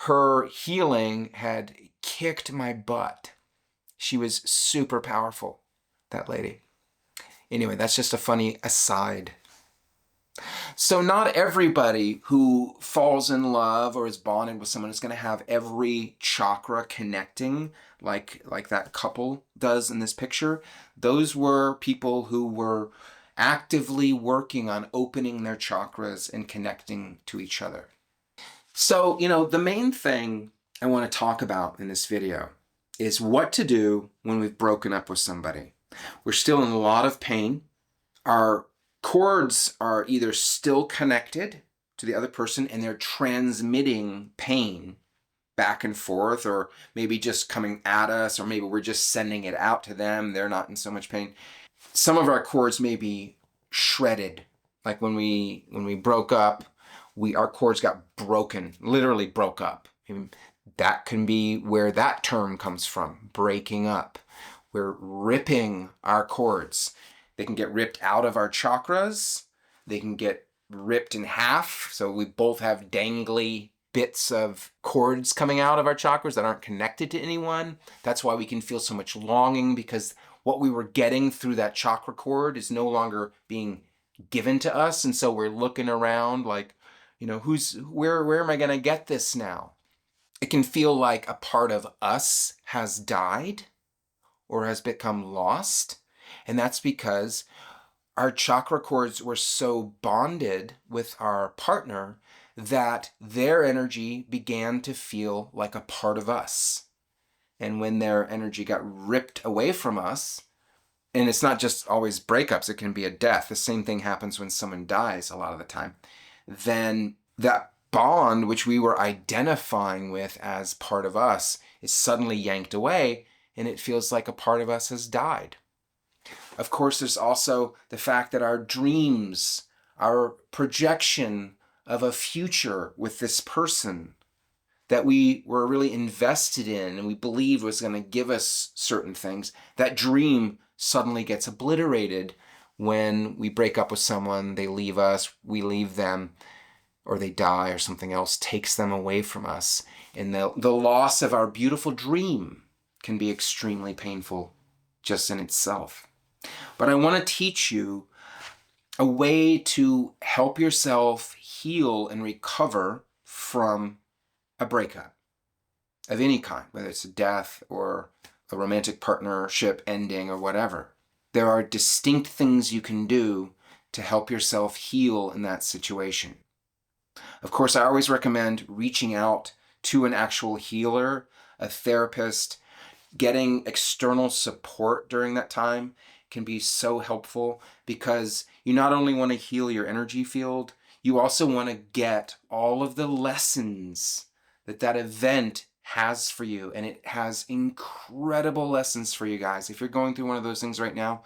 Her healing had kicked my butt. She was super powerful, that lady. Anyway, that's just a funny aside. So not everybody who falls in love or is bonded with someone is going to have every chakra connecting like that couple does in this picture. Those were people who were actively working on opening their chakras and connecting to each other. So, the main thing I want to talk about in this video is what to do when we've broken up with somebody. We're still in a lot of pain. Our cords are either still connected to the other person and they're transmitting pain back and forth, or maybe just coming at us, or maybe we're just sending it out to them. They're not in so much pain. Some of our cords may be shredded. Like when we broke up, our cords got broken, literally broke up. That can be where that term comes from, breaking up. We're ripping our cords. They can get ripped out of our chakras. They can get ripped in half. So we both have dangly bits of cords coming out of our chakras that aren't connected to anyone. That's why we can feel so much longing, because what we were getting through that chakra cord is no longer being given to us. And so we're looking around like, where am I going to get this now? It can feel like a part of us has died or has become lost. And that's because our chakra cords were so bonded with our partner that their energy began to feel like a part of us. And when their energy got ripped away from us, and it's not just always breakups, it can be a death. The same thing happens when someone dies a lot of the time. Then that bond, which we were identifying with as part of us, is suddenly yanked away, and it feels like a part of us has died. Of course, there's also the fact that our dreams, our projection of a future with this person that we were really invested in and we believed was going to give us certain things, that dream suddenly gets obliterated when we break up with someone, they leave us, we leave them, or they die, or something else takes them away from us. And the loss of our beautiful dream can be extremely painful just in itself. But I want to teach you a way to help yourself heal and recover from a breakup of any kind, whether it's a death or a romantic partnership ending or whatever. There are distinct things you can do to help yourself heal in that situation. Of course, I always recommend reaching out to an actual healer, a therapist. Getting external support during that time can be so helpful, because you not only want to heal your energy field, you also want to get all of the lessons that event has for you. And it has incredible lessons for you guys. If you're going through one of those things right now,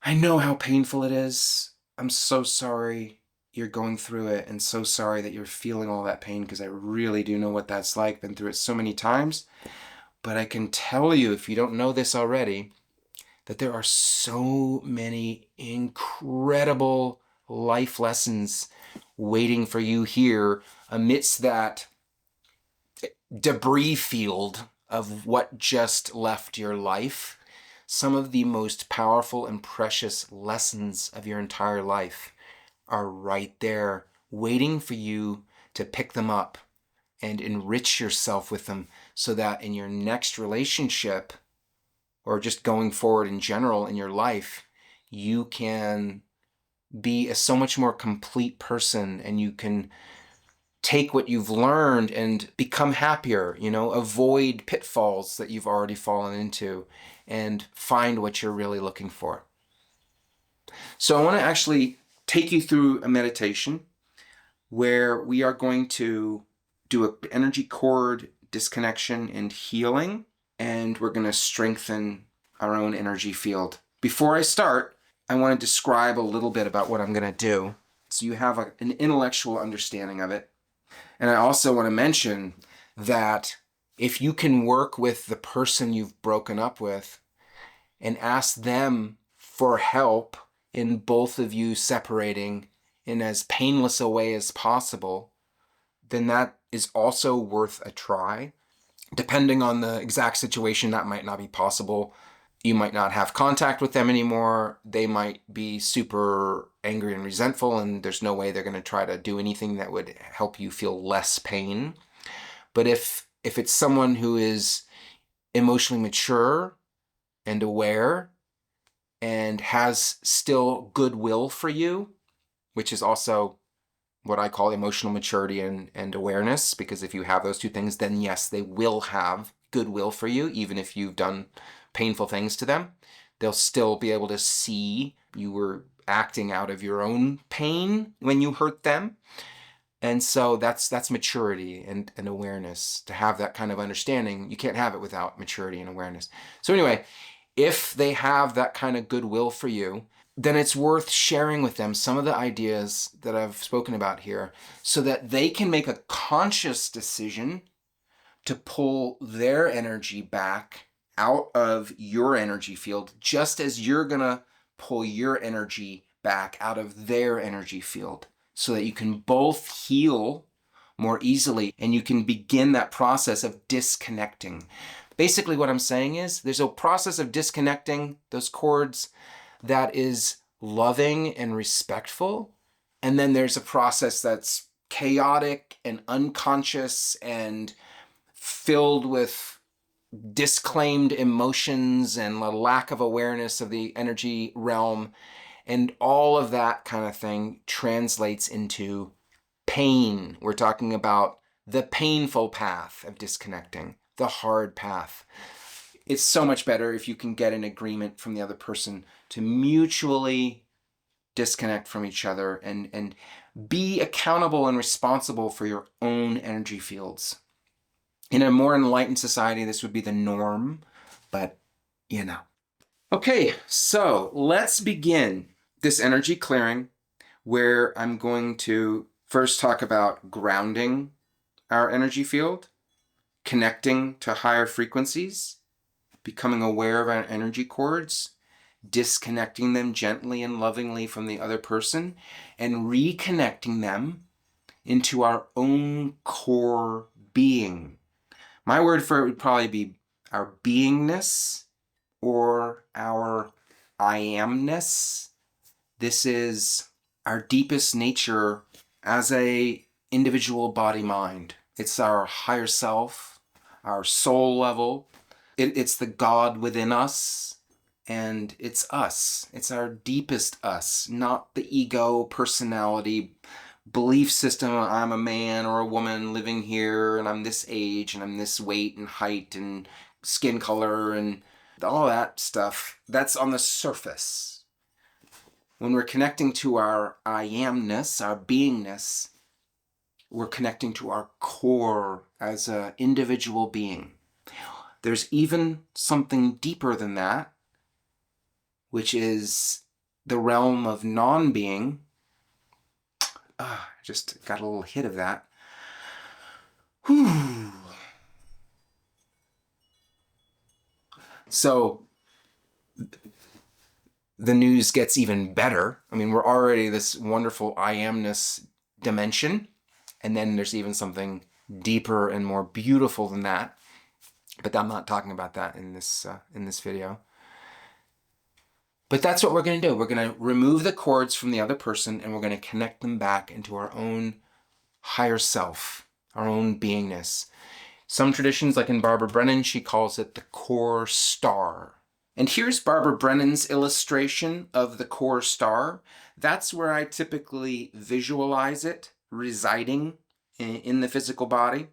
I know how painful it is. I'm so sorry you're going through it, and so sorry that you're feeling all that pain, because I really do know what that's like. Been through it so many times. But I can tell you, if you don't know this already, that there are so many incredible life lessons waiting for you here amidst that debris field of what just left your life. Some of the most powerful and precious lessons of your entire life are right there, waiting for you to pick them up and enrich yourself with them, so that in your next relationship, or just going forward in general in your life, you can be a so much more complete person, and you can take what you've learned and become happier, avoid pitfalls that you've already fallen into, and find what you're really looking for. So I want to actually take you through a meditation where we are going to do an energy cord disconnection and healing, and we're going to strengthen our own energy field. Before I start, I want to describe a little bit about what I'm going to do, so you have an intellectual understanding of it. And I also want to mention that if you can work with the person you've broken up with and ask them for help in both of you separating in as painless a way as possible, then that is also worth a try. Depending on the exact situation, that might not be possible. You might not have contact with them anymore. They might be super angry and resentful, and there's no way they're going to try to do anything that would help you feel less pain. But if it's someone who is emotionally mature and aware and has still goodwill for you, which is also what I call emotional maturity and awareness, because if you have those two things, then yes, they will have goodwill for you, even if you've done painful things to them. They'll still be able to see you were acting out of your own pain when you hurt them. And so that's maturity and awareness. To have that kind of understanding, you can't have it without maturity and awareness. So anyway, if they have that kind of goodwill for you, then it's worth sharing with them some of the ideas that I've spoken about here, so that they can make a conscious decision to pull their energy back out of your energy field, just as you're going to pull your energy back out of their energy field, so that you can both heal more easily and you can begin that process of disconnecting. Basically, what I'm saying is there's a process of disconnecting those cords that is loving and respectful. And then there's a process that's chaotic and unconscious and filled with disclaimed emotions and a lack of awareness of the energy realm. And all of that kind of thing translates into pain. We're talking about the painful path of disconnecting, the hard path. it's so much better if you can get an agreement from the other person to mutually disconnect from each other and be accountable and responsible for your own energy fields. In a more enlightened society, this would be the norm, but you know. Okay, so let's begin this energy clearing where I'm going to first talk about grounding our energy field, connecting to higher frequencies, becoming aware of our energy cords, disconnecting them gently and lovingly from the other person, and reconnecting them into our own core being. My word for it would probably be our beingness or our I amness. This is our deepest nature as a individual body mind. It's our higher self, our soul level. It's the God within us, and it's us. It's our deepest us, not the ego, personality, belief system. I'm a man or a woman living here, and I'm this age, and I'm this weight and height and skin color and all that stuff. That's on the surface. When we're connecting to our I amness, our beingness, we're connecting to our core as an individual being. There's even something deeper than that, which is the realm of non-being. Just got a little hit of that. Whew. So the news gets even better. I mean, we're already this wonderful I amness dimension, and then there's even something deeper and more beautiful than that. But I'm not talking about that in this video. But that's what we're going to do. We're going to remove the cords from the other person, and we're going to connect them back into our own higher self, our own beingness. Some traditions, like in Barbara Brennan, she calls it the core star. And here's Barbara Brennan's illustration of the core star. That's where I typically visualize it residing in the physical body.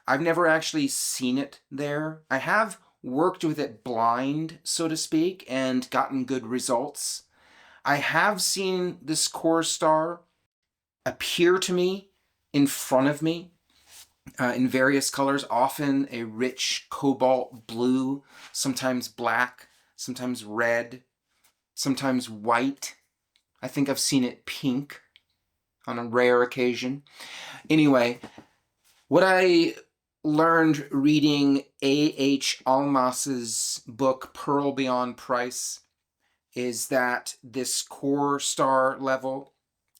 I've never actually seen it there. I have worked with it blind, so to speak, and gotten good results. I have seen this core star appear to me in front of me in various colors, often a rich cobalt blue, sometimes black, sometimes red, sometimes white. I think I've seen it pink on a rare occasion. Anyway, what I learned reading A.H. Almas's book, Pearl Beyond Price, is that this core star level,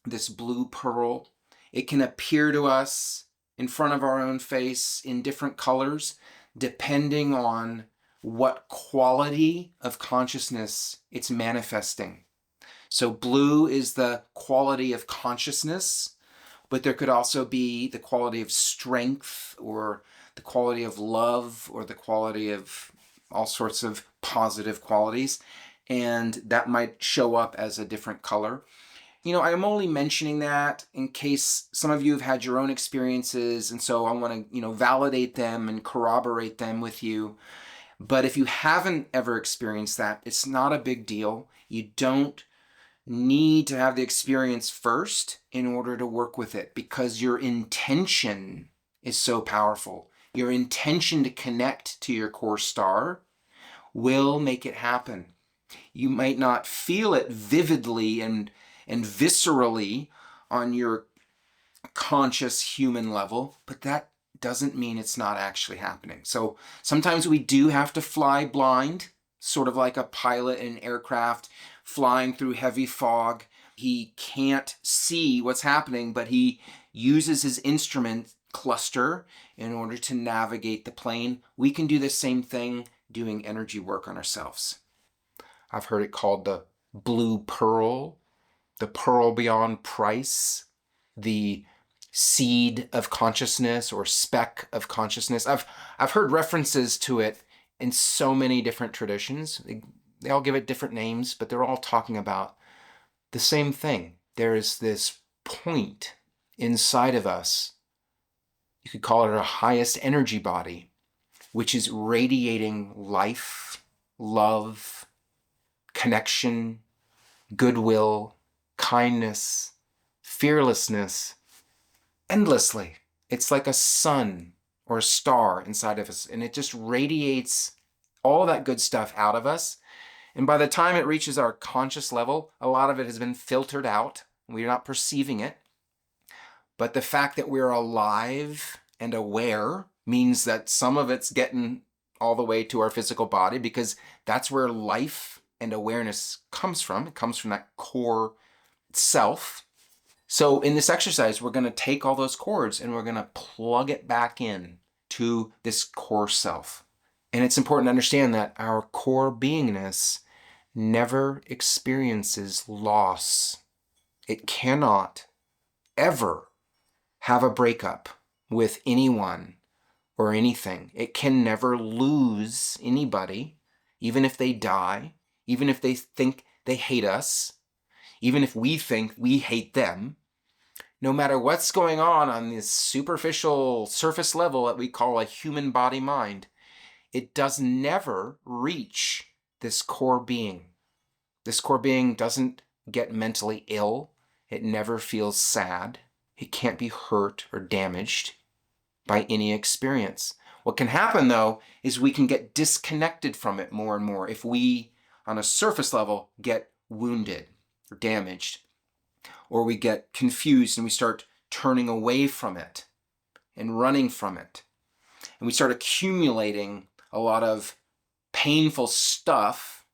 this blue pearl, it can appear to us in front of our own face in different colors, depending on what quality of consciousness it's manifesting. So blue is the quality of consciousness, but there could also be the quality of strength or the quality of love or the quality of all sorts of positive qualities. And that might show up as a different color. You know, I'm only mentioning that in case some of you have had your own experiences, and so I want to, validate them and corroborate them with you. But if you haven't ever experienced that, it's not a big deal. You don't need to have the experience first in order to work with it, because your intention is so powerful. Your intention to connect to your core star will make it happen. You might not feel it vividly and viscerally on your conscious human level, but that doesn't mean it's not actually happening. So sometimes we do have to fly blind, sort of like a pilot in an aircraft flying through heavy fog. He can't see what's happening, but he uses his instrument cluster in order to navigate the plane. We can do the same thing doing energy work on ourselves. I've heard it called the blue pearl, the pearl beyond price, the seed of consciousness or speck of consciousness. I've heard references to it in so many different traditions. They all give it different names, but they're all talking about the same thing. There is this point inside of us. You could call it our highest energy body. which is radiating life, love, connection, goodwill, kindness, fearlessness, endlessly. It's like a sun or a star inside of us, and it just radiates all that good stuff out of us. And by the time it reaches our conscious level, a lot of it has been filtered out. We're not perceiving it. But the fact that we're alive and aware means that some of it's getting all the way to our physical body, because that's where life and awareness comes from. It comes from that core self. So in this exercise, we're going to take all those cords and we're going to plug it back in to this core self. And it's important to understand that our core beingness never experiences loss. It cannot ever have a breakup with anyone or anything. It can never lose anybody, even if they die, even if they think they hate us, even if we think we hate them. No matter what's going on this superficial surface level that we call a human body mind, it does never reach this core being. This core being doesn't get mentally ill. It never feels sad. It can't be hurt or damaged by any experience. What can happen, though, is we can get disconnected from it more and more if we, on a surface level, get wounded or damaged, or we get confused and we start turning away from it and running from it. And we start accumulating a lot of painful stuff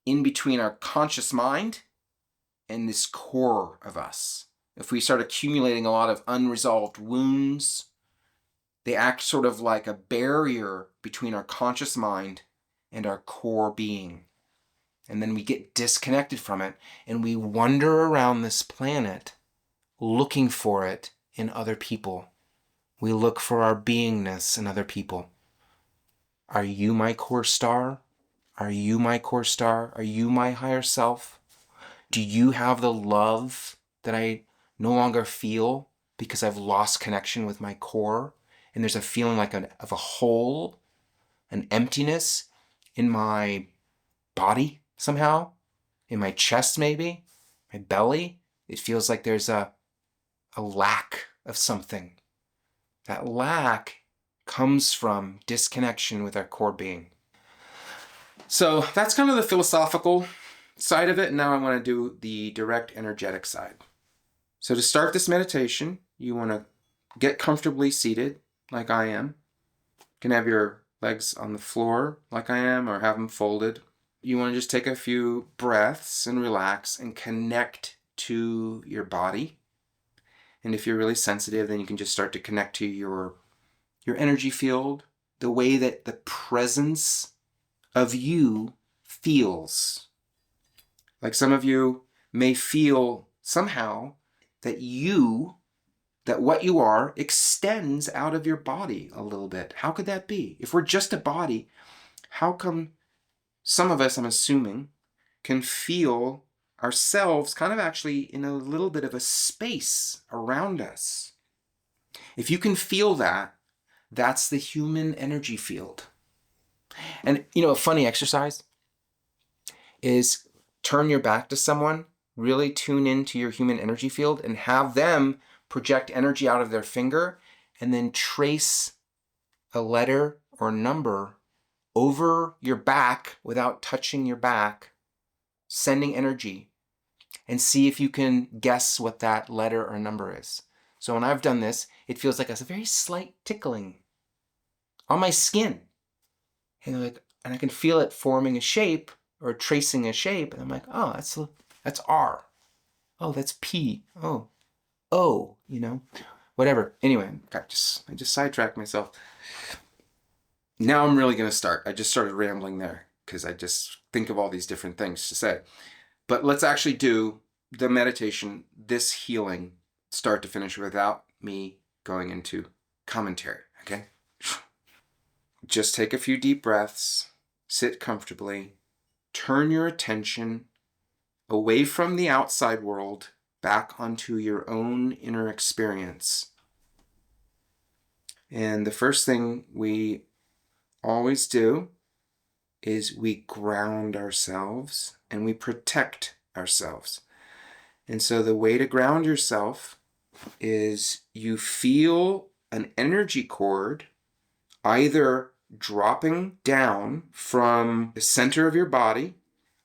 in between our conscious mind and this core of us. If we start accumulating a lot of unresolved wounds, they act sort of like a barrier between our conscious mind and our core being. And then we get disconnected from it and we wander around this planet looking for it in other people. We look for our beingness in other people. Are you my core star? Are you my core star? Are you my higher self? Do you have the love that I no longer feel because I've lost connection with my core? And there's a feeling like of a hole, an emptiness in my body somehow, in my chest maybe, my belly. It feels like there's a lack of something. That lack comes from disconnection with our core being. So that's kind of the philosophical side of it. Now I want to do the direct energetic side. So to start this meditation, you want to get comfortably seated like I am. You can have your legs on the floor like I am, or have them folded. You want to just take a few breaths and relax and connect to your body. And if you're really sensitive, then you can just start to connect to your energy field, the way that the presence of you feels. Like some of you may feel somehow that what you are extends out of your body a little bit. How could that be? If we're just a body, how come some of us, I'm assuming, can feel ourselves kind of actually in a little bit of a space around us? If you can feel that, that's the human energy field. And a funny exercise is turn your back to someone, really tune into your human energy field and have them project energy out of their finger and then trace a letter or number over your back without touching your back, sending energy, and see if you can guess what that letter or number is. So when I've done this, it feels like a very slight tickling on my skin. And I can feel it forming a shape or tracing a shape. And I'm like, oh, that's R. Oh, that's P. Oh, O, whatever. Anyway, I just sidetracked myself. Now I'm really going to start. I just started rambling there because I just think of all these different things to say. But let's actually do the meditation, this healing, start to finish, without me going into commentary, okay? Just take a few deep breaths, sit comfortably, turn your attention away from the outside world, back onto your own inner experience. And the first thing we always do is we ground ourselves and we protect ourselves. And so the way to ground yourself is you feel an energy cord either dropping down from the center of your body,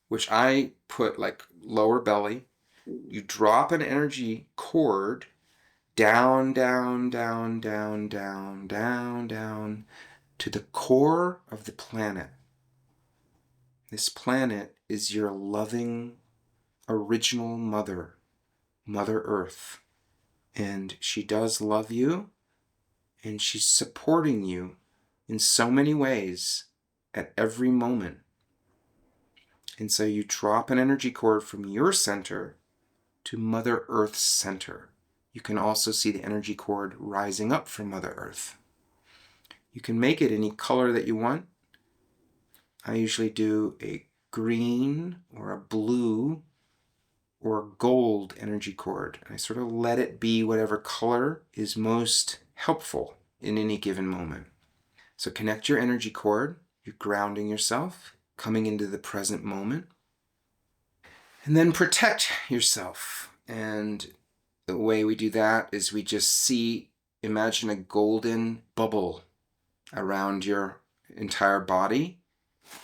which I put like lower belly. You drop an energy cord down, down, down, down, down, down, down to the core of the planet. This planet is your loving, original mother, Mother Earth. And she does love you, and she's supporting you in so many ways at every moment. And so you drop an energy cord from your center to Mother Earth's center. You can also see the energy cord rising up from Mother Earth. You can make it any color that you want. I usually do a green or a blue or a gold energy cord. I sort of let it be whatever color is most helpful in any given moment. So connect your energy cord. You're grounding yourself, coming into the present moment. And then protect yourself. And the way we do that is we just imagine a golden bubble around your entire body,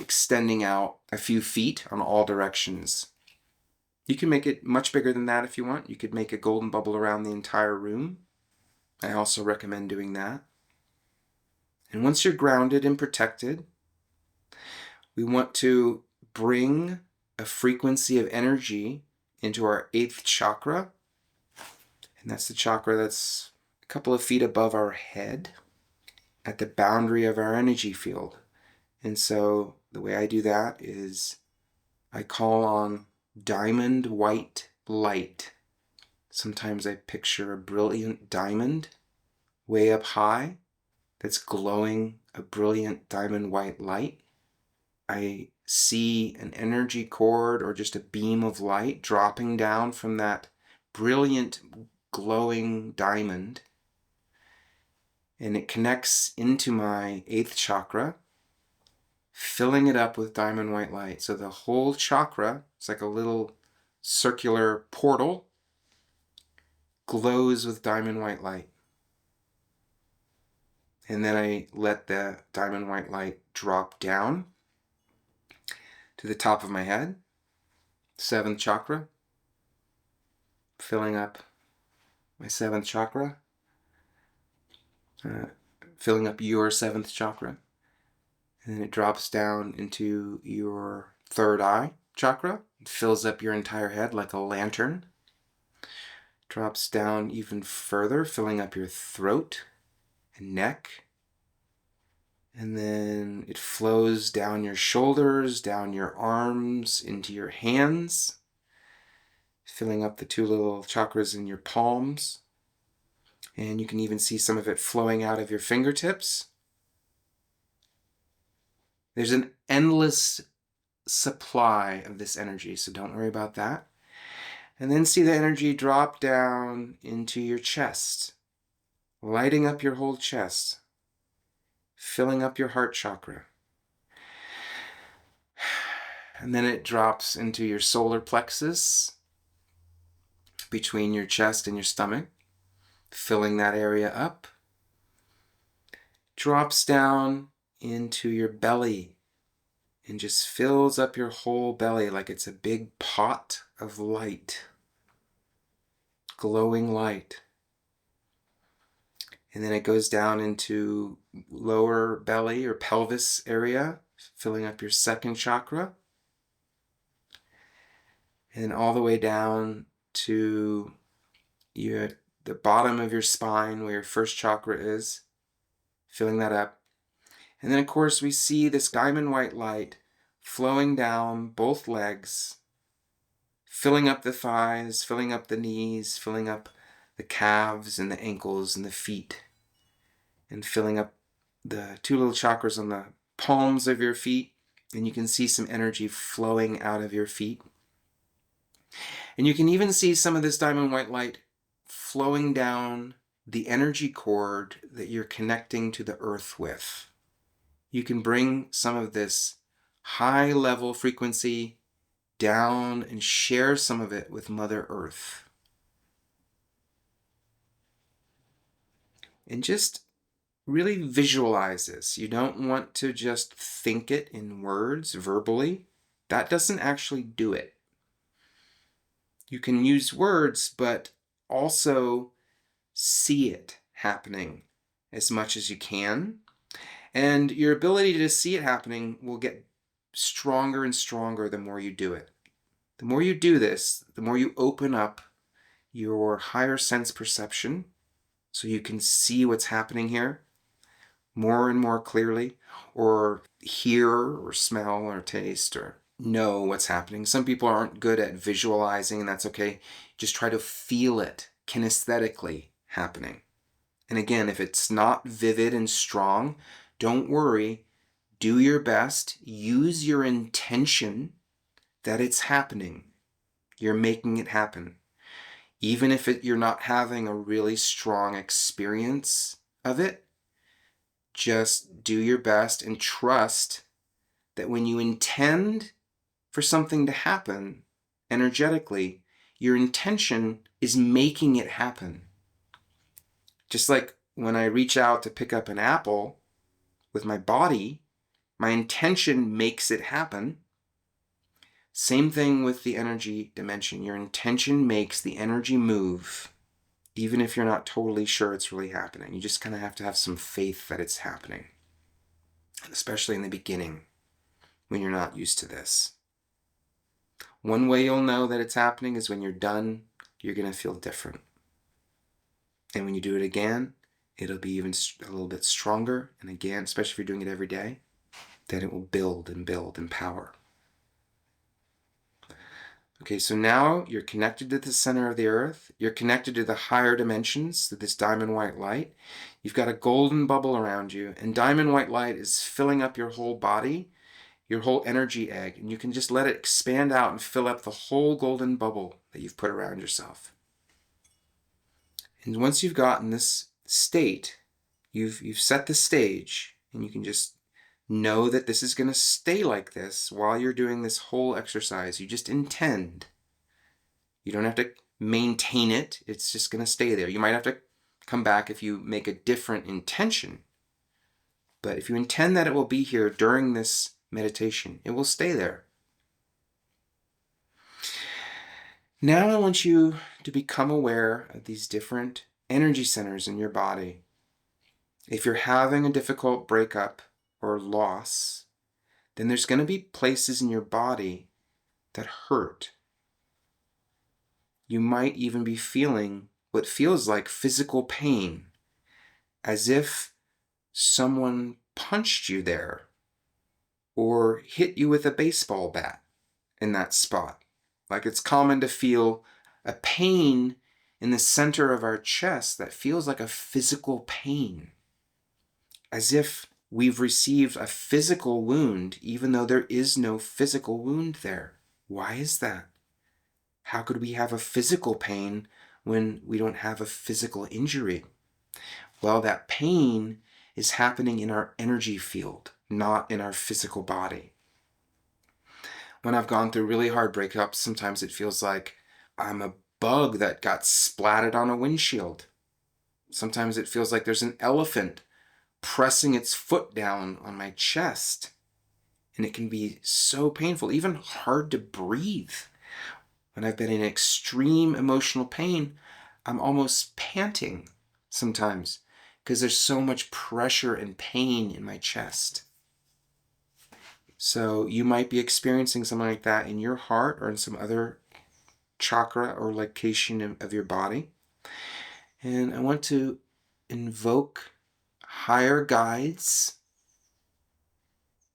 extending out a few feet on all directions. You can make it much bigger than that if you want. You could make a golden bubble around the entire room. I also recommend doing that. And once you're grounded and protected, we want to bring a frequency of energy into our 8th chakra. And that's the chakra that's a couple of feet above our head at the boundary of our energy field. And so the way I do that is I call on diamond white light. Sometimes I picture a brilliant diamond way up high that's glowing a brilliant diamond white light. I see an energy cord or just a beam of light dropping down from that brilliant glowing diamond, and it connects into my 8th chakra, filling it up with diamond white light. So the whole chakra, it's like a little circular portal, glows with diamond white light. And then I let the diamond white light drop down to the top of my head, 7th chakra, filling up my 7th chakra, filling up your 7th chakra. And then it drops down into your 3rd eye chakra. It fills up your entire head like a lantern. Drops down even further, filling up your throat and neck. And then it flows down your shoulders, down your arms, into your hands, filling up the 2 little chakras in your palms. And you can even see some of it flowing out of your fingertips. There's an endless supply of this energy, so don't worry about that. And then see the energy drop down into your chest, lighting up your whole chest, filling up your heart chakra. And then it drops into your solar plexus, between your chest and your stomach, filling that area up. Drops down into your belly and just fills up your whole belly like it's a big pot of light, glowing light. And then it goes down into lower belly or pelvis area, filling up your 2nd chakra. And then all the way down to the bottom of your spine where your 1st chakra is, filling that up. And then, of course, we see this diamond white light flowing down both legs, filling up the thighs, filling up the knees, filling up the calves and the ankles and the feet, and filling up the 2 little chakras on the palms of your feet. And you can see some energy flowing out of your feet. And you can even see some of this diamond white light flowing down the energy cord that you're connecting to the earth with. you can bring some of this high level frequency down and share some of it with Mother Earth. And just really visualize this. You don't want to just think it in words verbally. That doesn't actually do it. You can use words, but also see it happening as much as you can. And your ability to see it happening will get stronger and stronger the more you do it. The more you do this, the more you open up your higher sense perception so you can see what's happening here more and more clearly, or hear or smell or taste or know what's happening. Some people aren't good at visualizing, and that's okay. Just try to feel it kinesthetically happening. And again, if it's not vivid and strong, don't worry. Do your best. Use your intention that it's happening. You're making it happen. Even if you're not having a really strong experience of it, just do your best and trust that when you intend for something to happen energetically, your intention is making it happen. Just like when I reach out to pick up an apple with my body, my intention makes it happen. Same thing with the energy dimension. Your intention makes the energy move, even if you're not totally sure it's really happening. You just kind of have to have some faith that it's happening, especially in the beginning when you're not used to this. One way you'll know that it's happening is when you're done, you're going to feel different. And when you do it again, it'll be even a little bit stronger. And again, especially if you're doing it every day, then it will build and build in power. Okay, so now you're connected to the center of the earth. You're connected to the higher dimensions, to this diamond white light. You've got a golden bubble around you, and diamond white light is filling up your whole body, your whole energy egg, and you can just let it expand out and fill up the whole golden bubble that you've put around yourself. And once you've gotten this state, you've set the stage, and you can just know that this is going to stay like this while you're doing this whole exercise. You just intend. You don't have to maintain it. It's just going to stay there. You might have to come back if you make a different intention. But if you intend that it will be here during this meditation, it will stay there. Now I want you to become aware of these different energy centers in your body. If you're having a difficult breakup or loss, then there's going to be places in your body that hurt. You might even be feeling what feels like physical pain, as if someone punched you there or hit you with a baseball bat in that spot. Like it's common to feel a pain in the center of our chest that feels like a physical pain, as if we've received a physical wound, even though there is no physical wound there. Why is that? How could we have a physical pain when we don't have a physical injury? Well, that pain is happening in our energy field, not in our physical body. When I've gone through really hard breakups, sometimes it feels like I'm a bug that got splatted on a windshield. Sometimes it feels like there's an elephant pressing its foot down on my chest. And it can be so painful, even hard to breathe. When I've been in extreme emotional pain, I'm almost panting sometimes because there's so much pressure and pain in my chest. So you might be experiencing something like that in your heart or in some other chakra or location of your body. And I want to invoke higher guides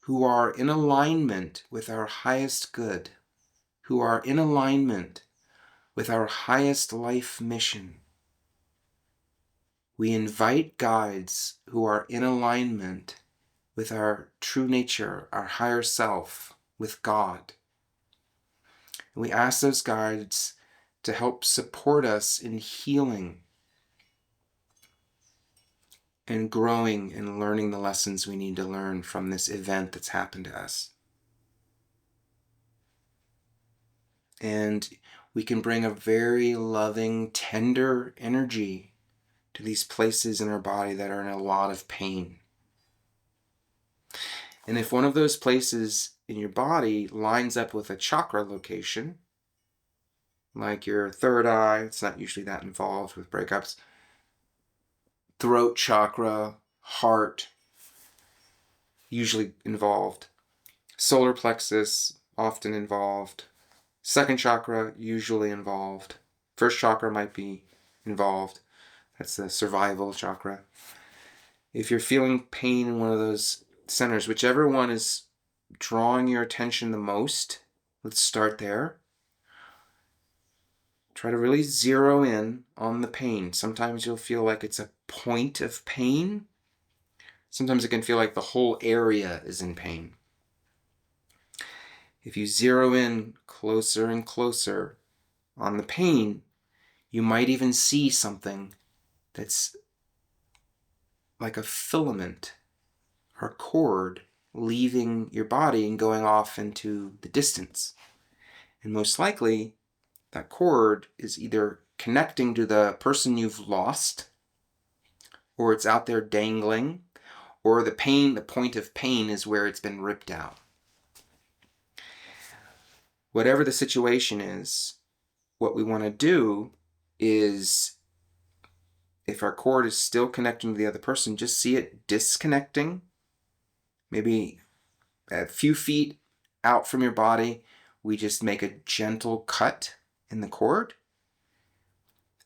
who are in alignment with our highest good, who are in alignment with our highest life mission. We invite guides who are in alignment with our true nature, our higher self, with God. And we ask those guides to help support us in healing and growing and learning the lessons we need to learn from this event that's happened to us. And we can bring a very loving, tender energy to these places in our body that are in a lot of pain. And if one of those places in your body lines up with a chakra location, like your third eye, it's not usually that involved with breakups, throat chakra, heart, usually involved, solar plexus, often involved, second chakra, usually involved, first chakra might be involved, that's the survival chakra. If you're feeling pain in one of those centers, whichever one is drawing your attention the most, let's start there. Try to really zero in on the pain. Sometimes you'll feel like it's a point of pain. Sometimes it can feel like the whole area is in pain. If you zero in closer and closer on the pain, you might even see something that's like a filament or cord leaving your body and going off into the distance. And most likely, that cord is either connecting to the person you've lost, or it's out there dangling, or the point of pain is where it's been ripped out. Whatever the situation is, what we want to do is, if our cord is still connecting to the other person, just see it disconnecting, maybe a few feet out from your body. We just make a gentle cut in the cord,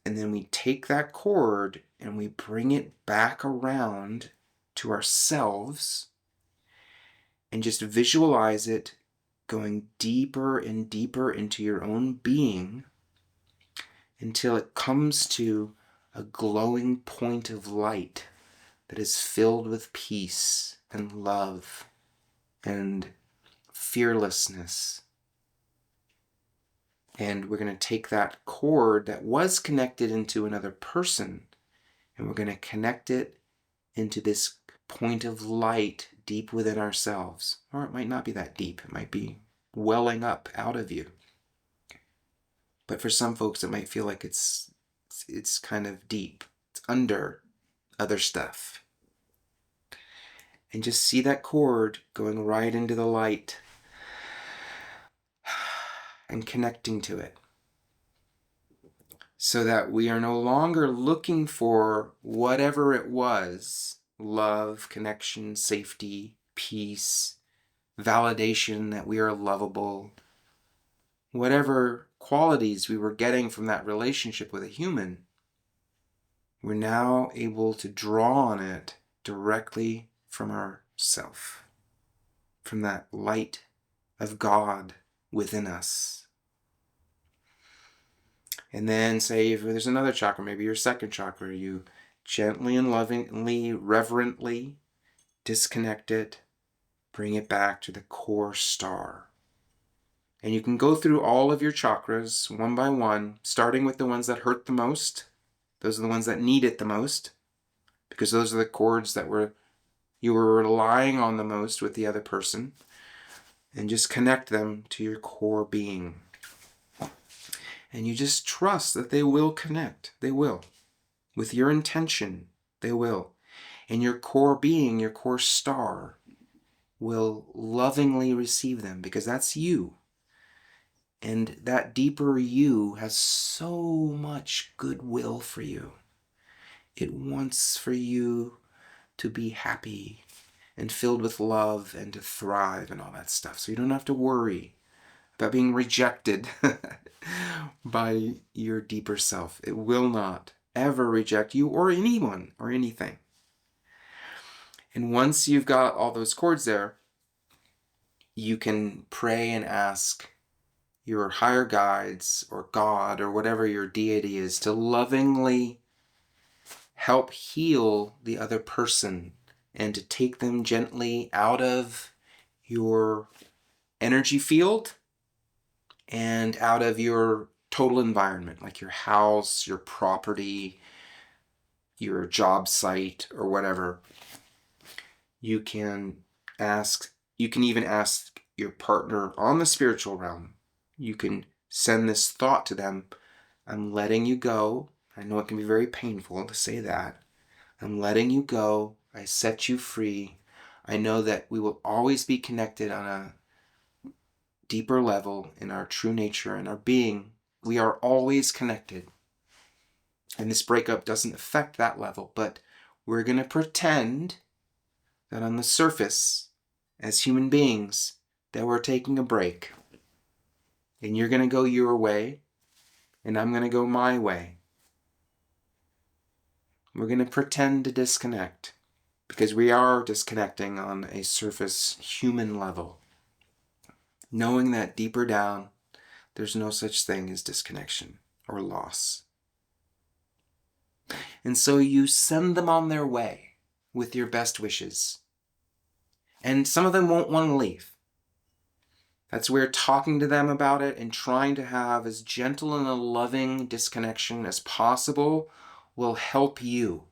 and then we take that cord and we bring it back around to ourselves and just visualize it going deeper and deeper into your own being until it comes to a glowing point of light that is filled with peace and love and fearlessness. And we're going to take that cord that was connected into another person, and we're going to connect it into this point of light deep within ourselves. Or it might not be that deep. It might be welling up out of you. But for some folks, it might feel like it's kind of deep. It's under other stuff. And just see that cord going right into the light and connecting to it, so that we are no longer looking for whatever it was, love, connection, safety, peace, validation that we are lovable, whatever qualities we were getting from that relationship with a human. We're now able to draw on it directly from ourself, from that light of God within us. And then say if there's another chakra, maybe your second chakra, you gently and lovingly, reverently disconnect it, bring it back to the core star. And you can go through all of your chakras one by one, starting with the ones that hurt the most. Those are the ones that need it the most, because those are the cords that you were relying on the most with the other person. And just connect them to your core being. And you just trust that they will connect. They will. With your intention, they will. And your core being, your core star, will lovingly receive them, because that's you. And that deeper you has so much goodwill for you. It wants for you to be happy and filled with love and to thrive and all that stuff. So you don't have to worry about being rejected by your deeper self. It will not ever reject you or anyone or anything. And once you've got all those cords there, you can pray and ask your higher guides or God or whatever your deity is to lovingly help heal the other person and to take them gently out of your energy field and out of your total environment, like your house, your property, your job site or whatever, you can even ask your partner on the spiritual realm. You can send this thought to them: I'm letting you go. I know it can be very painful to say that. I'm letting you go. I set you free. I know that we will always be connected on a deeper level in our true nature and our being. We are always connected. And this breakup doesn't affect that level, but we're going to pretend that on the surface, as human beings, that we're taking a break. And you're going to go your way, and I'm going to go my way. We're going to pretend to disconnect, because we are disconnecting on a surface human level, knowing that deeper down, there's no such thing as disconnection or loss. And so you send them on their way with your best wishes. And some of them won't want to leave. That's where talking to them about it and trying to have as gentle and a loving disconnection as possible will help you.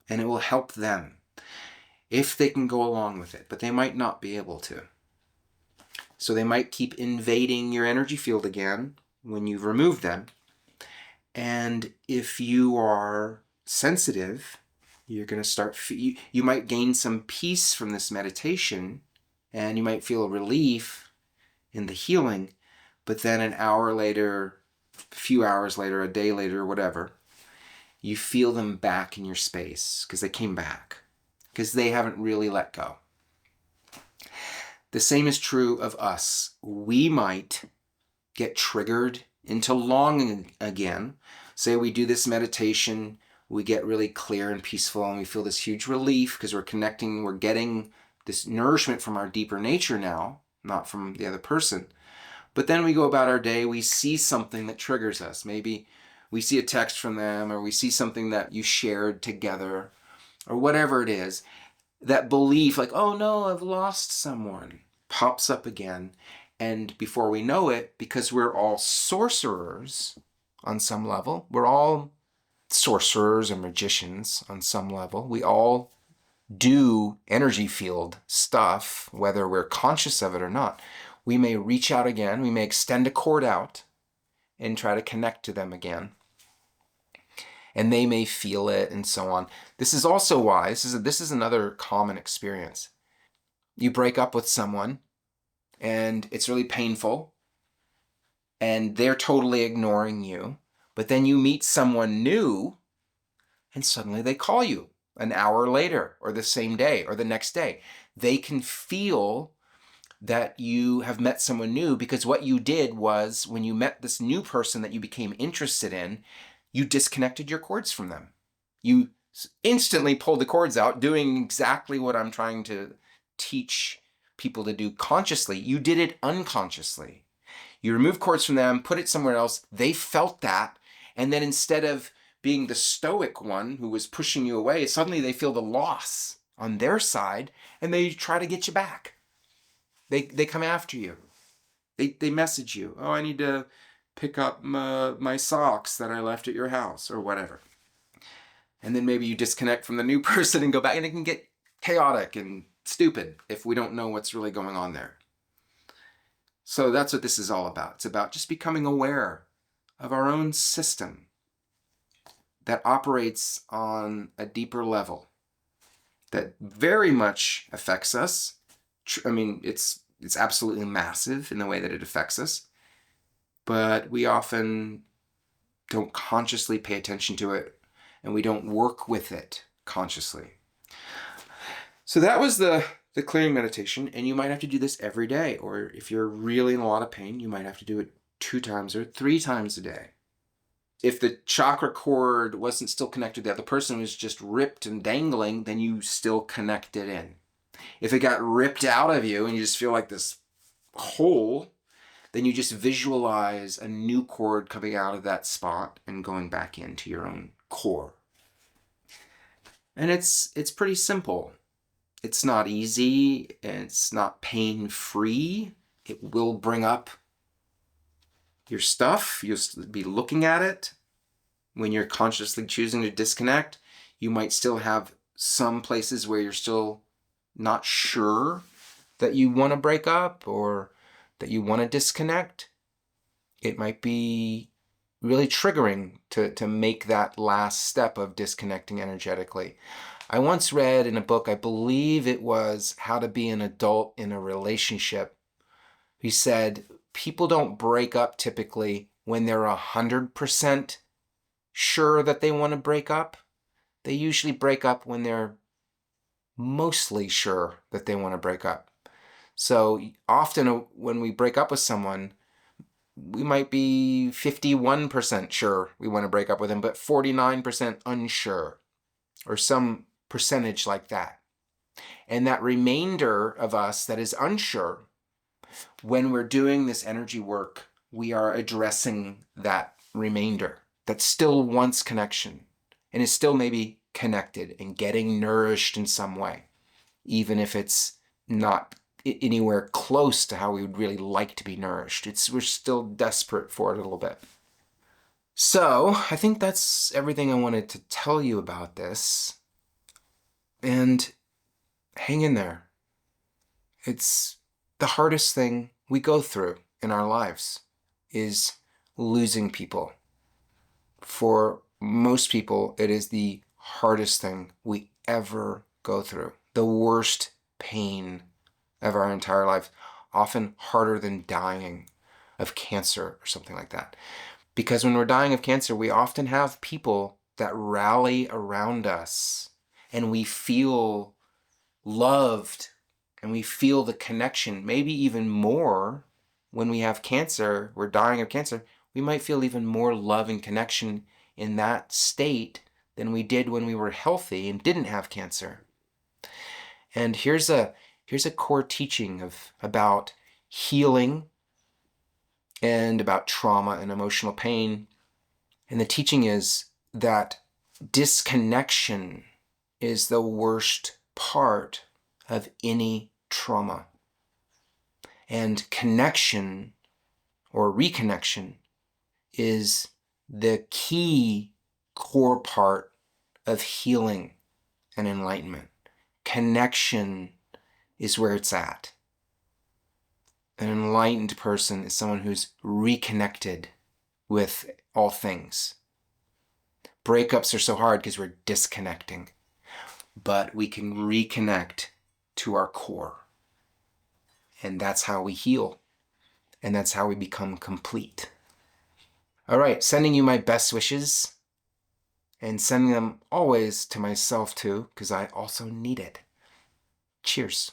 And it will help them if they can go along with it. But they might not be able to. So they might keep invading your energy field again when you've removed them. And if you are sensitive, you're going to start, you might gain some peace from this meditation, and you might feel a relief in the healing, but then an hour later, a few hours later, a day later, whatever, you feel them back in your space because they came back, because they haven't really let go. The same is true of us. We might get triggered into longing again. Say we do this meditation, we get really clear and peaceful, and we feel this huge relief because we're connecting, we're getting this nourishment from our deeper nature now, not from the other person. But then we go about our day, we see something that triggers us. Maybe we see a text from them, or we see something that you shared together, or whatever it is. That belief, like, oh no, I've lost someone, pops up again. And before we know it, because we're all sorcerers on some level, we're all sorcerers and magicians on some level. We all do energy field stuff, whether we're conscious of it or not. We may reach out again, we may extend a cord out and try to connect to them again. And they may feel it and so on. This is also why, this is another common experience. You break up with someone and it's really painful and they're totally ignoring you, but then you meet someone new and suddenly they call you an hour later or the same day or the next day. They can feel that you have met someone new because what you did was, when you met this new person that you became interested in, you disconnected your cords from them. You instantly pulled the cords out, doing exactly what I'm trying to teach people to do consciously. You did it unconsciously. You removed cords from them, put it somewhere else. They felt that. And then instead of being the stoic one who was pushing you away, suddenly they feel the loss on their side and they try to get you back. They come after you. They message you. Oh, I need to pick up my socks that I left at your house or whatever. And then maybe you disconnect from the new person and go back, and it can get chaotic and stupid if we don't know what's really going on there. So that's what this is all about. It's about just becoming aware of our own system that operates on a deeper level that very much affects us. I mean, it's absolutely massive in the way that it affects us, but we often don't consciously pay attention to it, and we don't work with it consciously. So that was the clearing meditation, and you might have to do this every day, or if you're really in a lot of pain, you might have to do it 2 times or 3 times a day. If the chakra cord wasn't still connected, the other person was just ripped and dangling, then you still connect it in. If it got ripped out of you and you just feel like this hole, then you just visualize a new cord coming out of that spot and going back into your own core. And it's pretty simple. It's not easy, and it's not pain-free. It will bring up your stuff. You'll be looking at it when you're consciously choosing to disconnect. You might still have some places where you're still not sure that you want to break up or that you want to disconnect. It might be really triggering to make that last step of disconnecting energetically. I once read in a book, I believe it was How to Be an Adult in a Relationship. He said people don't break up typically when they're 100% sure that they want to break up. They usually break up when they're mostly sure that they want to break up. So often when we break up with someone, we might be 51% sure we want to break up with them, but 49% unsure, or some percentage like that. And that remainder of us that is unsure, when we're doing this energy work, we are addressing that remainder that still wants connection and is still maybe connected and getting nourished in some way, even if it's not anywhere close to how we would really like to be nourished. We're still desperate for it a little bit. So I think that's everything I wanted to tell you about this. And hang in there. It's the hardest thing we go through in our lives is losing people. For most people, it is the hardest thing we ever go through. The worst pain of our entire life, often harder than dying of cancer or something like that. Because when we're dying of cancer, we often have people that rally around us and we feel loved and we feel the connection, maybe even more when we have cancer, we're dying of cancer, we might feel even more love and connection in that state than we did when we were healthy and didn't have cancer. And here's a core teaching about healing and about trauma and emotional pain. And the teaching is that disconnection is the worst part of any trauma. And connection or reconnection is the key core part of healing and enlightenment. Connection is where it's at. An enlightened person is someone who's reconnected with all things. Breakups are so hard because we're disconnecting, but we can reconnect to our core. And that's how we heal. And that's how we become complete. All right, sending you my best wishes and sending them always to myself too, because I also need it. Cheers.